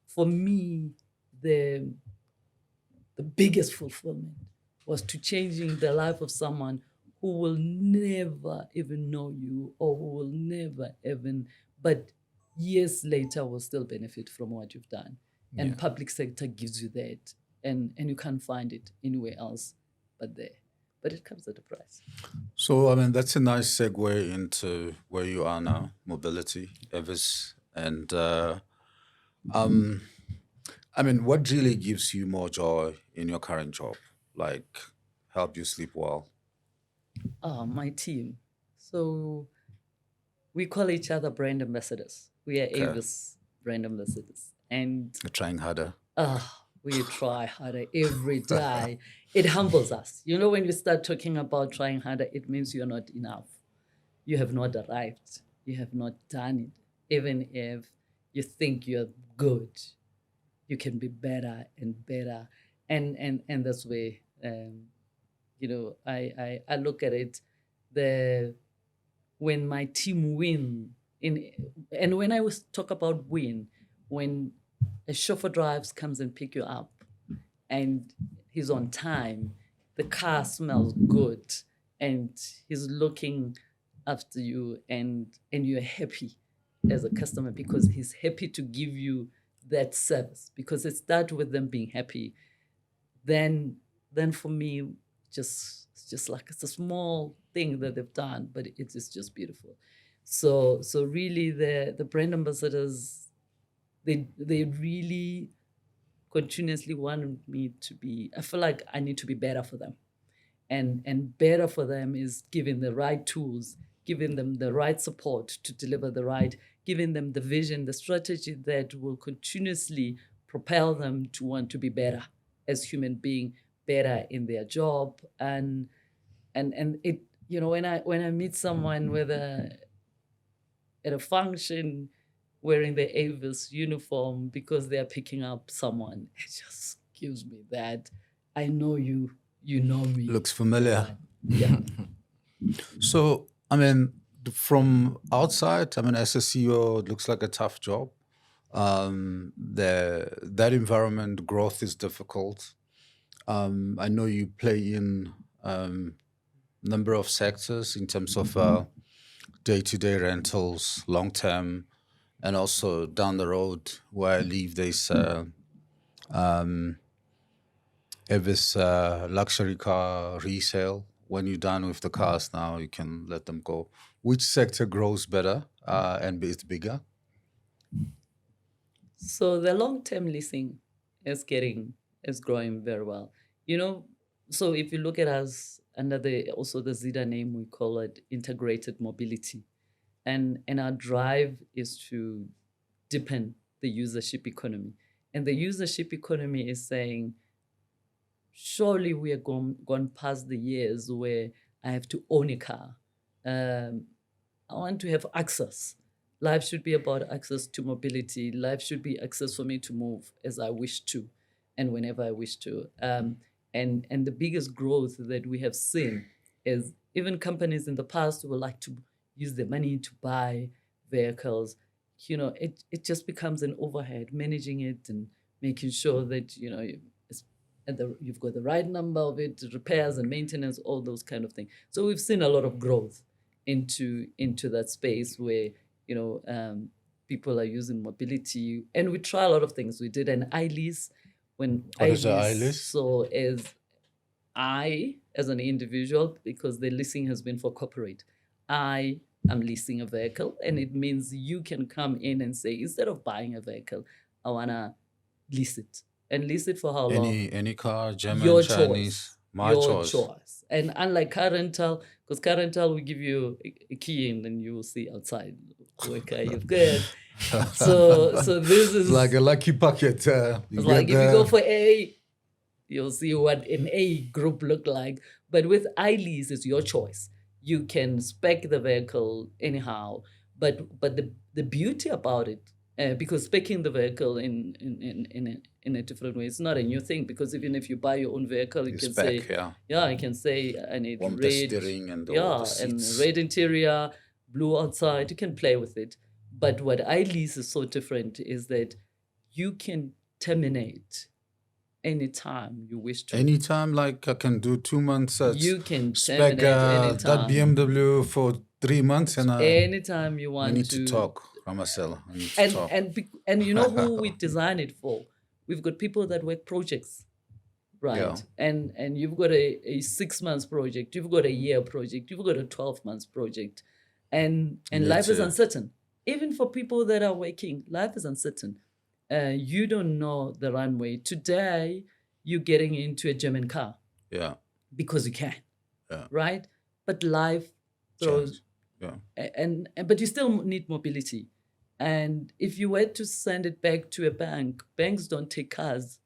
for me, the biggest fulfillment was to changing the life of someone who will never even know you, or who will never even, but years later will still benefit from what you've done. And public sector gives you that, and you can't find it anywhere else but there. But it comes at a price. So, I mean, that's a nice segue into where you are now, mobility, Evis. And, I mean, what really gives you more joy in your current job? Like, help you sleep well? My team. So we call each other brand ambassadors. We are Avis brand ambassadors. And you're trying harder. We try harder every day. It humbles us. When you start talking about trying harder, it means you're not enough. You have not arrived. You have not done it. Even if you think you're good, you can be better and better. And that's where, I look at it, when my team win, and when I was talk about win, when a chauffeur drives, comes and pick you up, and he's on time, the car smells good, and he's looking after you, and you're happy as a customer because he's happy to give you that service, because it starts with them being happy. Then for me, it's just like it's a small thing that they've done, but it is just beautiful. So really, the brand ambassadors, they really continuously want me to be, I feel like I need to be better for them. And better for them is giving the right tools, giving them the right support to deliver the right, giving them the vision, the strategy that will continuously propel them to want to be better as human being, better in their job. And it, you know, when I meet someone at a function wearing the Avis uniform because they are picking up someone, it just gives me that I know you know me. Looks familiar. Yeah. So, I mean, from outside, I mean, as a CEO, it looks like a tough job. That environment growth is difficult. I know you play in number of sectors in terms of day-to-day rentals, long-term, and also down the road where I live, there's Avis luxury car resale. When you're done with the cars now, you can let them go. Which sector grows better and is bigger? So the long-term leasing is growing very well. You know, so if you look at us under the Zeta name, we call it integrated mobility. And our drive is to deepen the usership economy. And the usership economy is saying, surely we are gone past the years where I have to own a car. I want to have access. Life should be about access to mobility. Life should be access for me to move as I wish to and whenever I wish to. And the biggest growth that we have seen is even companies in the past who would like to use the money to buy vehicles. You know, it just becomes an overhead, managing it and making sure that, you know, you've got the right number of it, repairs and maintenance, all those kind of things. So we've seen a lot of growth into that space where, you know, people are using mobility, and we try a lot of things. We did an iLease. When What is an iLease? So as an individual, because the leasing has been for corporate, I am leasing a vehicle, and it means you can come in and say, instead of buying a vehicle, I wanna lease it. And lease it for how long? Any car, German, Your Chinese, choice. my Your choice. choice. And unlike car rental, because car rental will give you a key and then you will see outside what car you've got. So this is It's like a lucky bucket. it's like if you go for A, you'll see what an A group look like. But with iLease, it's your choice. You can spec the vehicle anyhow. But the beauty about it, because speccing the vehicle in a different way, it's not a new thing. Because even if you buy your own vehicle, you can spec, say, yeah. I can say I need Warm red, steering and all the and seats. red interior, blue outside. You can play with it. But what iLease is so different is that you can terminate anytime you wish to. Anytime, like I can do 2 months. You can spec terminate that anytime. BMW for 3 months, and Anytime you we want need to talk, Ramasela. We need to talk. And you know who we design it for? We've got people that work projects, right? Yeah. And you've got a 6 months project, you've got a year project, you've got a 12 months project, and life is uncertain. Even for people that are working, life is uncertain. You don't know the runway. Today, you're getting into a German car. Yeah. Because you can. Yeah. Right? But life throws. Yeah. But you still need mobility. And if you were to send it back to a bank, banks don't take cars.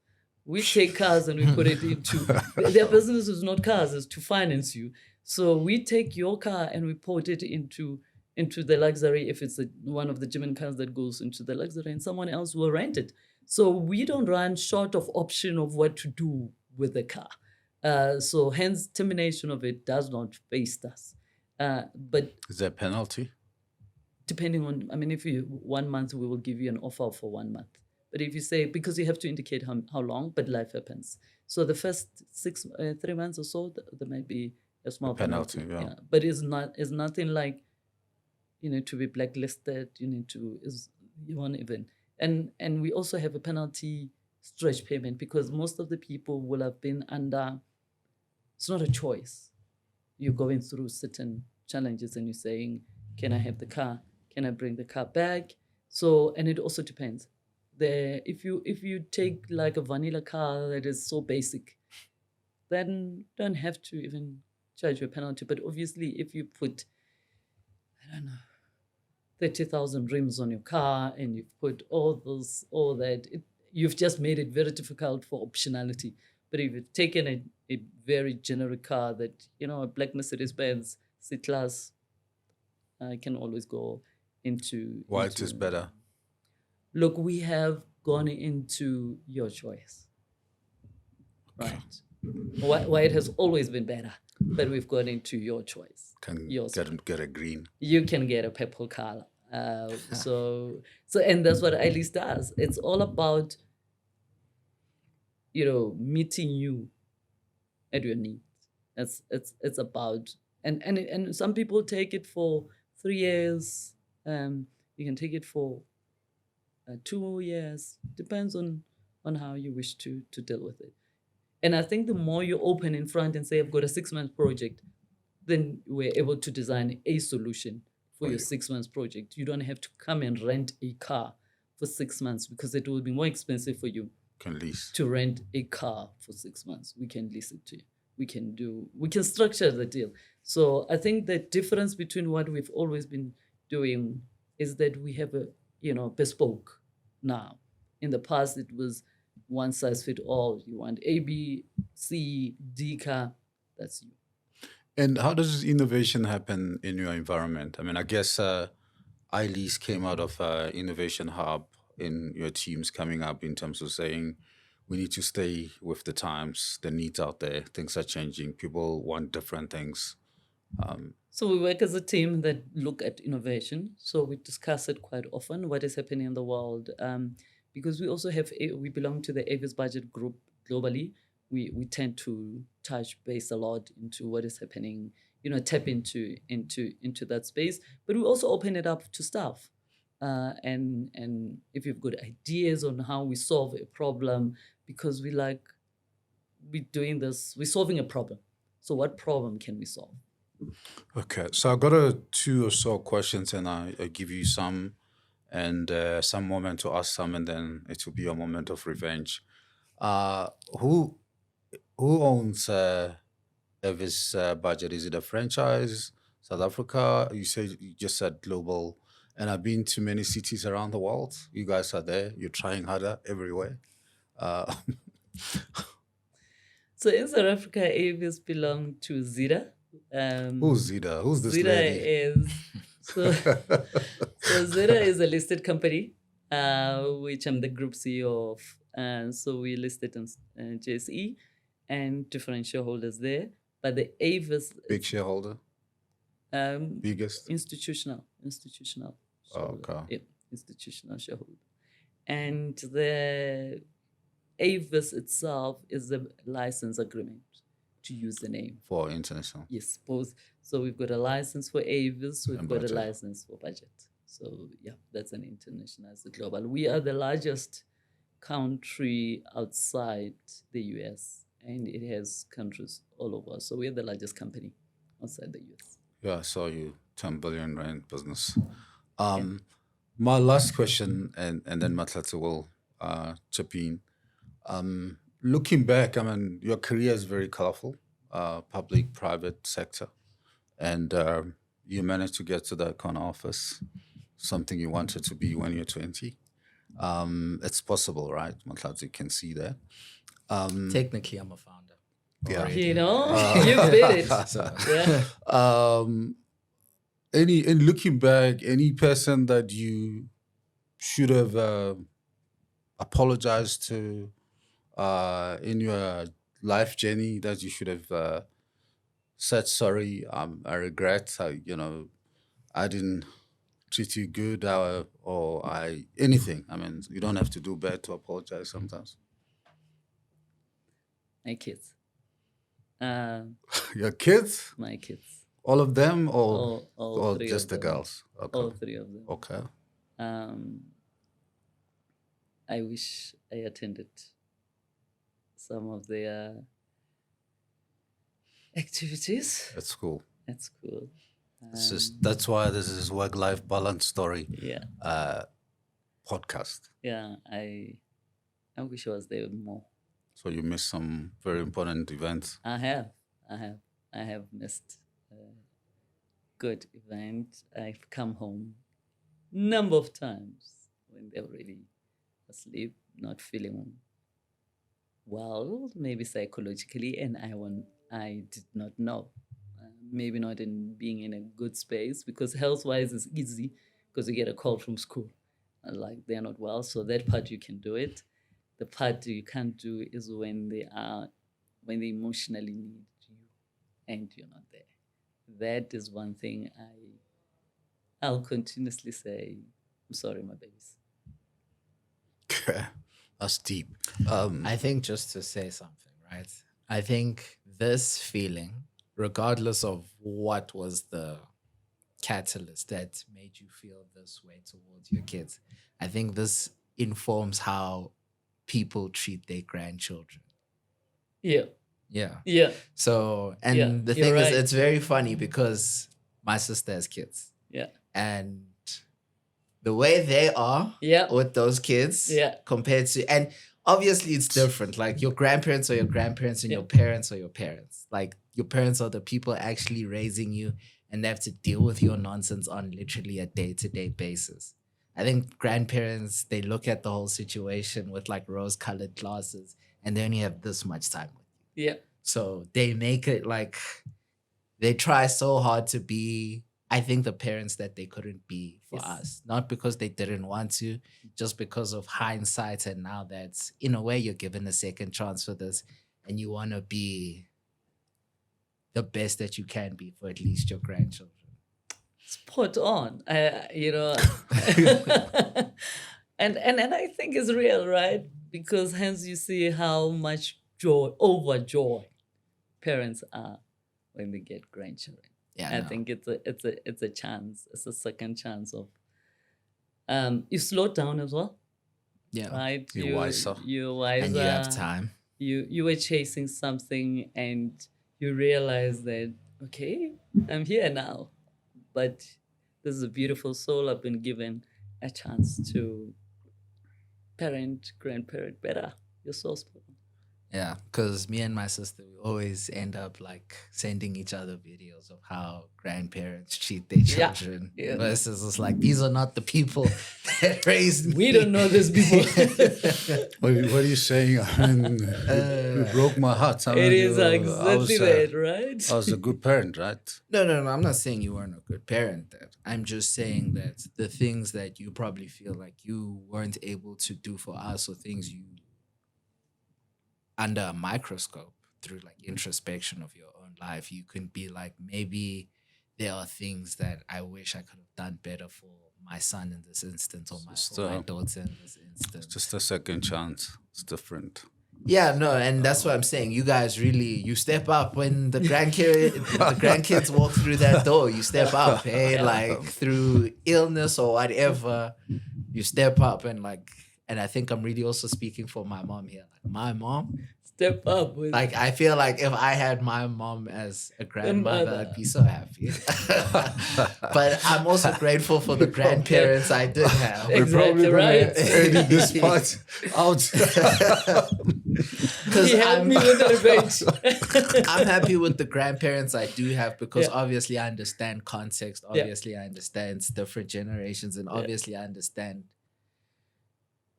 We take cars and we put it into their business is not cars, it's to finance you. So we take your car and we put it into the luxury, if it's one of the German cars that goes into the luxury, and someone else will rent it. So we don't run short of option of what to do with the car. So hence termination of it does not face us. But is there a penalty? Depending on, I mean, if you 1 month, we will give you an offer for 1 month. But if you say, because you have to indicate how long, but life happens. So the first 3 months or so, there might be a small penalty. Yeah. But it's nothing like, you need to be blacklisted, you won't even. And we also have a penalty stretch payment, because most of the people will have been under, it's not a choice. You're going through certain challenges and you're saying, can I have the car? Can I bring the car back? So, and it also depends. if you take like a vanilla car that is so basic, then don't have to even charge you a penalty. But obviously, if you put, I don't know, 30,000 rims on your car and you've put all that, you've just made it very difficult for optionality. But if you've taken a very generic car that, a black Mercedes-Benz C-Class, I can always go into... White is better. Look, we have gone into your choice, right? White has always been better, but we've gone into your choice. Can Yours. get a green. You can get a purple color. And that's what Alice does. It's all about, meeting you at your needs. It's about, and some people take it for 3 years. You can take it for 2 years. Depends on how you wish to deal with it. And I think the more you open in front and say, I've got a 6-month project, then we're able to design a solution for your 6 months project. You don't have to come and rent a car for 6 months because it will be more expensive for you. Can lease. To rent a car for 6 months. We can lease it to you. We can structure the deal. So I think the difference between what we've always been doing is that we have a, bespoke now. In the past, it was one size fit all. You want A, B, C, D car, that's you. And how does innovation happen in your environment? I mean, I guess iLease came out of Innovation Hub in your teams coming up in terms of saying we need to stay with the times, the needs out there, things are changing, people want different things. So we work as a team that look at innovation. So we discuss it quite often, what is happening in the world. Because we also we belong to the Avis Budget Group globally. We tend to touch base a lot into what is happening, tap into that space. But we also open it up to staff. And if you've got ideas on how we solve a problem, because we're doing this, we're solving a problem. So what problem can we solve? Okay, so I got 2 or so questions, and I give you some, and some moment to ask some, and then it will be a moment of revenge. Who owns Avis Budget? Is it a franchise? South Africa? You just said global, and I've been to many cities around the world. You guys are there. You're trying harder everywhere. So in South Africa, Avis belong to Zida. Who's Zida? Who's this Zida lady? so Zida is a listed company, which I'm the group CEO of. So we listed on JSE and different shareholders there. But the Avis... Big shareholder? Biggest? Institutional. Oh, okay. Yep, institutional shareholder. And the Avis itself is a license agreement to use the name. For international? Yes, both. So we've got a license for Avis, we've got a license for Budget. So yeah, that's an international, it's a global. We are the largest country outside the US, and it has countries all over. So we're the largest company outside the US. Yeah, I saw you, 10 billion rand business. My last question, and then Matlatu will chip in. Looking back, I mean, your career is very colorful, public, private sector, and you managed to get to that kind of office, something you wanted to be when you're 20. It's possible, right? Matlatu can see that. Technically, I'm a founder. Yeah. You did it. Yeah. In looking back, any person that you should have apologized to in your life journey, that you should have said sorry, I regret, I didn't treat you good, anything. I mean, you don't have to do bad to apologize sometimes. My kids. Your kids? My kids. All of them, or three just of the them. girls? Okay. All 3 of them. Okay. I wish I attended some of their activities. That's cool. That's cool. That's why this is work-life balance story. Yeah. podcast. Yeah, I wish I was there more. So you missed some very important events. I have missed a good event. I've come home number of times when they're already asleep, not feeling well, maybe psychologically, and I did not know. Maybe not in being in a good space because health-wise is easy because you get a call from school, like they're not well. So that part you can do it. The part you can't do is when they emotionally need you and you're not there. That is one thing I'll continuously say, I'm sorry, my babies. That's deep. I think just to say something, right? I think this feeling, regardless of what was the catalyst that made you feel this way towards your kids, I think this informs how people treat their grandchildren. Yeah. Yeah. Yeah. So, and Yeah, the you're thing is, right. it's very funny because my sister has kids. Yeah. And the way they are Yeah. with those kids Yeah. compared to, and obviously it's different. Like your grandparents are your grandparents and Yeah. your parents are your parents. Like your parents are the people actually raising you and they have to deal with your nonsense on literally a day-to-day basis. I think grandparents, they look at the whole situation with like rose-colored glasses and they only have this much time with you. Yeah. So they make it like they try so hard to be, I think, the parents that they couldn't be for Yes. us. Not because they didn't want to, just because of hindsight. And now that, in a way, you're given a second chance for this and you want to be the best that you can be for at least your grandchildren. Spot on. And I think it's real, right? Because hence you see how much overjoy parents are when they get grandchildren. Yeah, I no. think it's a chance. It's a second chance of you slow down as well. Yeah. Right? You're wiser. You're wiser. And you have time. You were chasing something and you realize that, okay, I'm here now. But this is a beautiful soul. I've been given a chance to grandparent better. You're so spot on. Yeah, because me and my sister, we always end up like sending each other videos of how grandparents treat their Yeah, children. yeah. Versus it's like, these are not the people that raised me. We don't know this before. What are you saying? I mean, you broke my heart. I It mean, is I exactly was, that, right? I was a good parent, right? No, I'm not saying you weren't a good parent. Dad. I'm just saying that the things that you probably feel like you weren't able to do for us or things you under a microscope through like introspection of your own life, you can be like, maybe there are things that I wish I could have done better for my son in this instance or for my daughter in this instance. It's just a second chance. It's different. Yeah, no, and that's what I'm saying. You guys really, you step up when the grandkids walk through that door. You step up, hey, like through illness or whatever, you step up and I think I'm really also speaking for my mom here. Like my mom, Step up. like I feel like if I had my mom as a grandmother, Grandmother. I'd be so happy. But I'm also grateful for the grandparents I did have. Exactly right. Edit this part out. He helped me with the debate. I'm happy with the grandparents I do have because Yeah. obviously I understand context. Yeah. Obviously I understand different generations, and obviously I understand.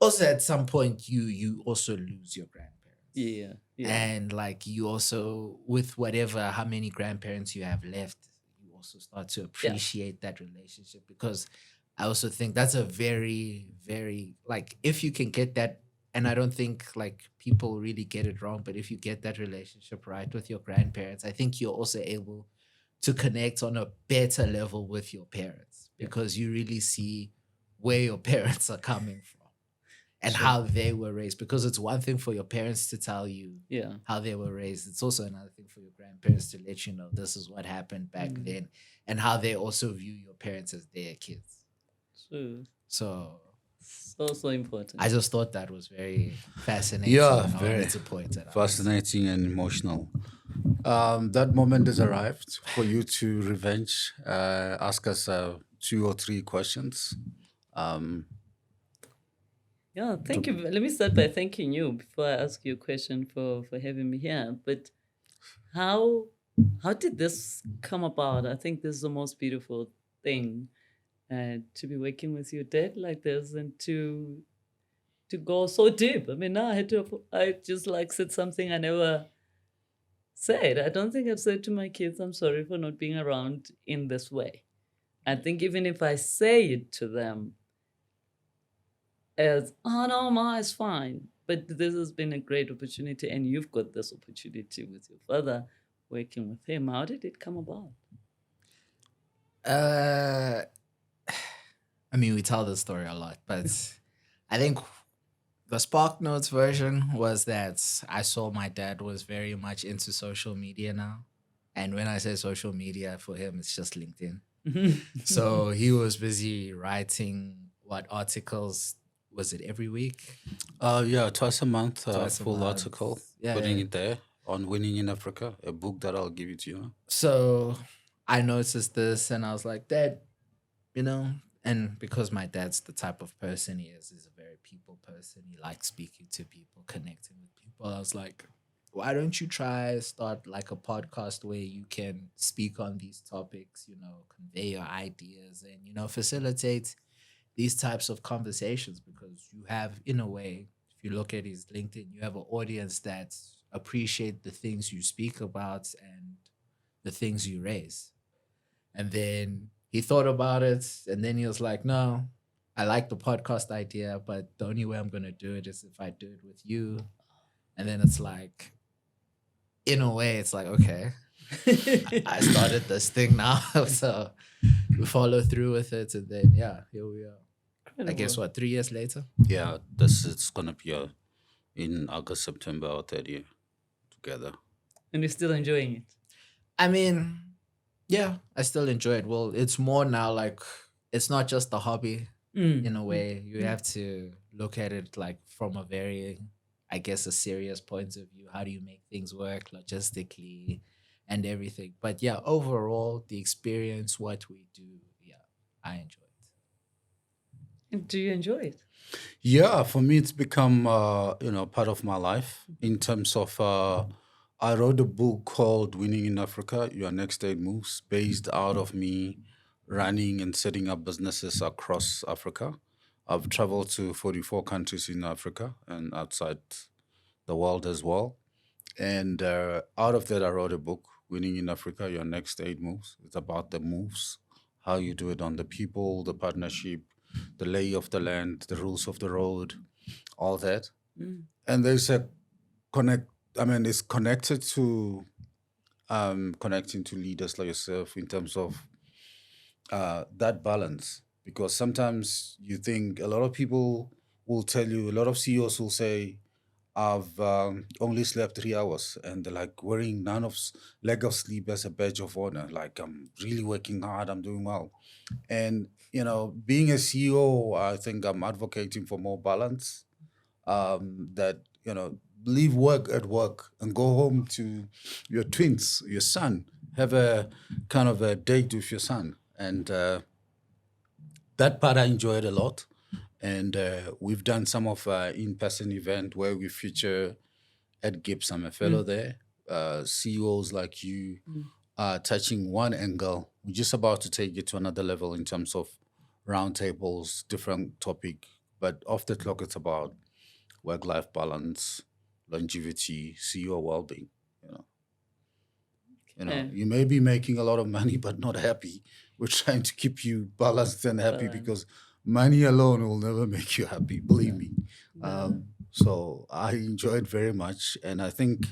Also, at some point, you also lose your grandparents. Yeah. And like you also, with whatever, how many grandparents you have left, you also start to appreciate that relationship, because I also think that's a very, very, like, if you can get that, and I don't think like people really get it wrong, but if you get that relationship right with your grandparents, I think you're also able to connect on a better level with your parents, because you really see where your parents are coming from and how they were raised. Because it's one thing for your parents to tell you how they were raised. It's also another thing for your grandparents to let you know this is what happened back then, and how they also view your parents as their kids. True. So important. I just thought that was very fascinating. Yeah, and I very wanted to point it out. fascinating and emotional. That moment has arrived for you to ask us 2 or 3 questions. Yeah, thank you. Let me start by thanking you before I ask you a question for having me here. But how how did this come about? I think this is the most beautiful thing, to be working with your dad like this and to go so deep. I mean, now I just like said something I never said. I don't think I've said to my kids, I'm sorry for not being around in this way. I think even if I say it to them as, oh no, ma, it's fine. But this has been a great opportunity, and you've got this opportunity with your father, working with him. How did it come about? Uh, I mean, we tell this story a lot, but I think the Spark Notes version was that I saw my dad was very much into social media now. And when I say social media, for him, it's just LinkedIn. So he was busy writing what articles, was it every week? Yeah, twice a month, Twice a full month. article, Yeah, putting yeah. it there on Winning in Africa, a book that I'll give it to you. So I noticed this and I was like, Dad, you know, and because my dad's the type of person he is, he's a very people person. He likes speaking to people, connecting with people. I was like, why don't you try start like a podcast where you can speak on these topics, you know, convey your ideas and, you know, facilitate these types of conversations because you have, in a way, if you look at his LinkedIn, you have an audience that appreciate the things you speak about and the things you raise. And then he thought about it, and then he was like, "No, I like the podcast idea, but the only way I'm gonna do it is if I do it with you." And then it's like, in a way, it's like, okay, I started this thing now, so we follow through with it, and then yeah, here we are. I guess Incredible. what 3 years later. Yeah, this is gonna be in August, September, or 30 together. And you're still enjoying it. I mean, yeah, I still enjoy it. Well, it's more now like it's not just a hobby in a way. You have to look at it like from a very, I guess, a serious point of view. How do you make things work logistically and everything? But yeah, overall, the experience, what we do, yeah, I enjoy it. And do you enjoy it? Yeah, for me, it's become part of my life in terms of. I wrote a book called "Winning in Africa: Your Next 8 Moves," based out of me running and setting up businesses across Africa. I've traveled to 44 countries in Africa and outside the world as well. And out of that, I wrote a book, "Winning in Africa: Your Next 8 Moves." It's about the moves, how you do it on the people, the partnership, the lay of the land, the rules of the road, all that. And there's a connect. I mean, it's connected to connecting to leaders like yourself in terms of that balance. Because sometimes you think a lot of people will tell you, a lot of CEOs will say, I've only slept 3 hours, and they're like wearing none of lack of sleep as a badge of honor. Like, I'm really working hard, I'm doing well. And being a CEO, I think I'm advocating for more balance. That leave work at work and go home to your twins, your son, have a kind of a date with your son, and that part I enjoyed a lot. And we've done some of in-person event where we feature Ed Gibbs, I'm a fellow there, CEOs like you, touching one angle. We're just about to take it to another level in terms of roundtables, different topic. But off the clock, it's about work-life balance, longevity, CEO well-being. Okay. You may be making a lot of money but not happy. We're trying to keep you balanced and happy because money alone will never make you happy. Believe me. So I enjoy it very much, and I think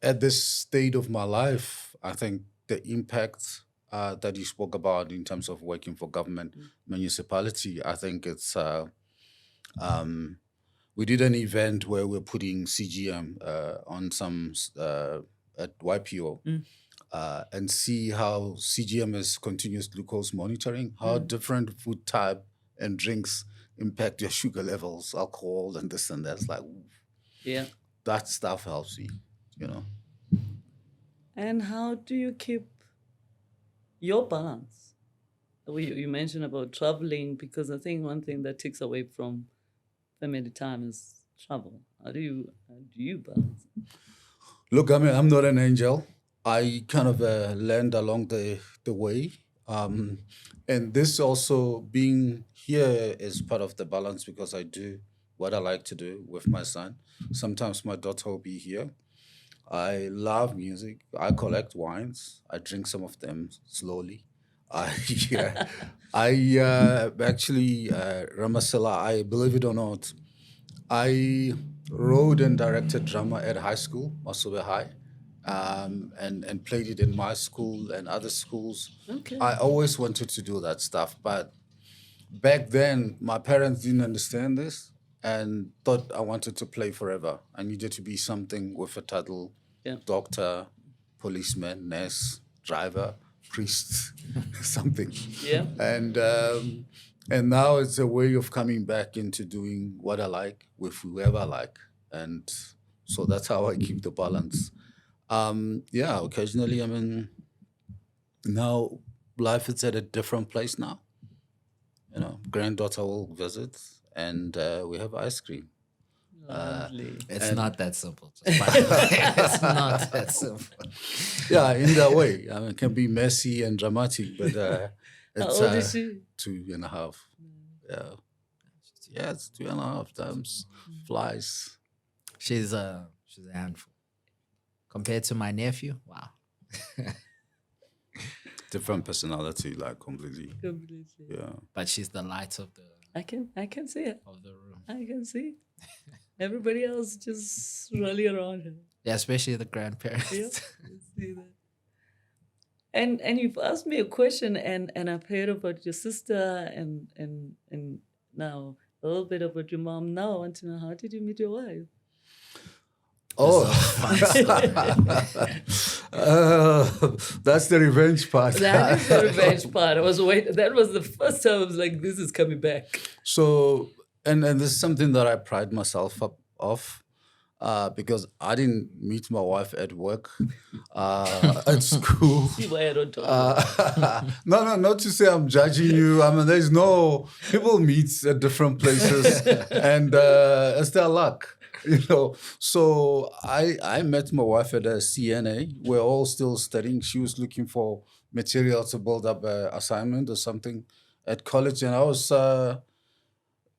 at this state of my life, I think the impact that you spoke about in terms of working for government, municipality, I think it's. We did an event where we're putting CGM on some at YPO. And see how CGM is continuous glucose monitoring, how different food type and drinks impact your sugar levels, alcohol, and this and that. It's like, Yeah. that stuff helps me. And how do you keep your balance? You mentioned about traveling, because I think one thing that takes away from family time is travel? How do you balance? Look, I mean, I'm not an angel. I kind of learned along the way. And this also being here is part of the balance because I do what I like to do with my son. Sometimes my daughter will be here. I love music. I collect wines. I drink some of them slowly. I yeah, I actually Ramasela. I believe it or not, I wrote and directed drama at high school, Masobe High, and played it in my school and other schools. Okay. I always wanted to do that stuff, but back then my parents didn't understand this and thought I wanted to play forever. I needed to be something with a title: Yeah. doctor, policeman, nurse, driver, priest, something. Yeah. And now it's a way of coming back into doing what I like with whoever I like, and so that's how I keep the balance. Yeah, occasionally, I mean, now life is at a different place now. Granddaughter will visit, and we have ice cream. Lovely. It's not that simple. Just by the way. It's not that simple. Yeah, in that way, I mean, it can be messy and dramatic, but How it's old is she? 2.5. Yeah, it's 2.5 times flies. She's a handful. Compared to my nephew, wow. Different personality, like completely. Completely. Yeah. But she's the light of the I can see it. room. I can see. Everybody else just rally around her. Yeah, especially the grandparents. Yep, I see that. And you've asked me a question, and I've heard about your sister, and now a little bit about your mom. Now I want to know, how did you meet your wife? Oh, that's the revenge part. That is the revenge part. I was waiting. That was the first time I was like, this is coming back. So, and this is something that I pride myself of, because I didn't meet my wife at work, at school. See why I don't talk. No, not to say I'm judging you. I mean, there's no, people meet at different places, and it's their luck. So I met my wife at a CNA. We're all still studying. She was looking for material to build up an assignment or something at college, and I was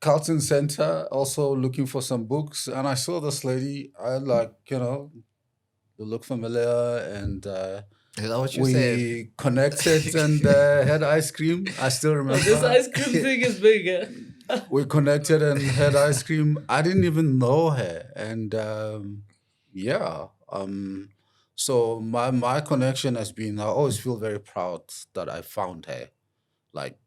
Carlton Center also looking for some books, and I saw this lady. I you look familiar, and Is that what you we said? connected and had ice cream. I still remember. This ice cream thing is big. Eh? We connected and had ice cream. I didn't even know her, and so my connection has been. I always feel very proud that I found her. Like,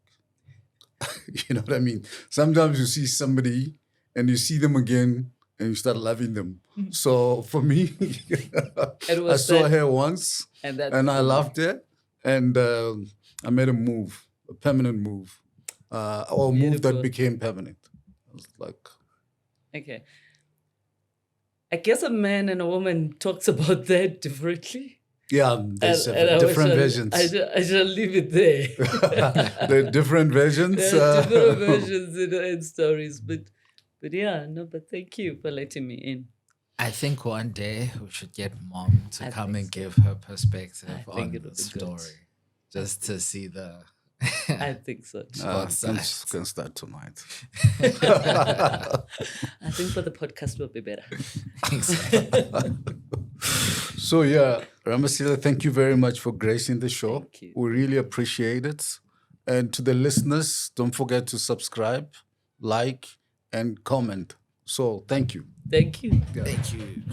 you know what I mean? Sometimes you see somebody and you see them again and you start loving them. So for me, I saw her once and I loved her, and I made a move, a permanent move. Or a move that became permanent. I was like, okay. I guess a man and a woman talks about that differently. yeah, there's And different versions. I shall leave it there. There are different versions. There are different versions in stories, but yeah, no. But thank you for letting me in. I think one day we should get mom to come and give her perspective on the story, just to see the. I think so. Can start tonight. I think for the podcast will be better. So yeah, Ramasela, thank you very much for gracing the show. Thank you. We really appreciate it. And to the listeners, don't forget to subscribe, like, and comment. So thank you. Thank you. Thank you.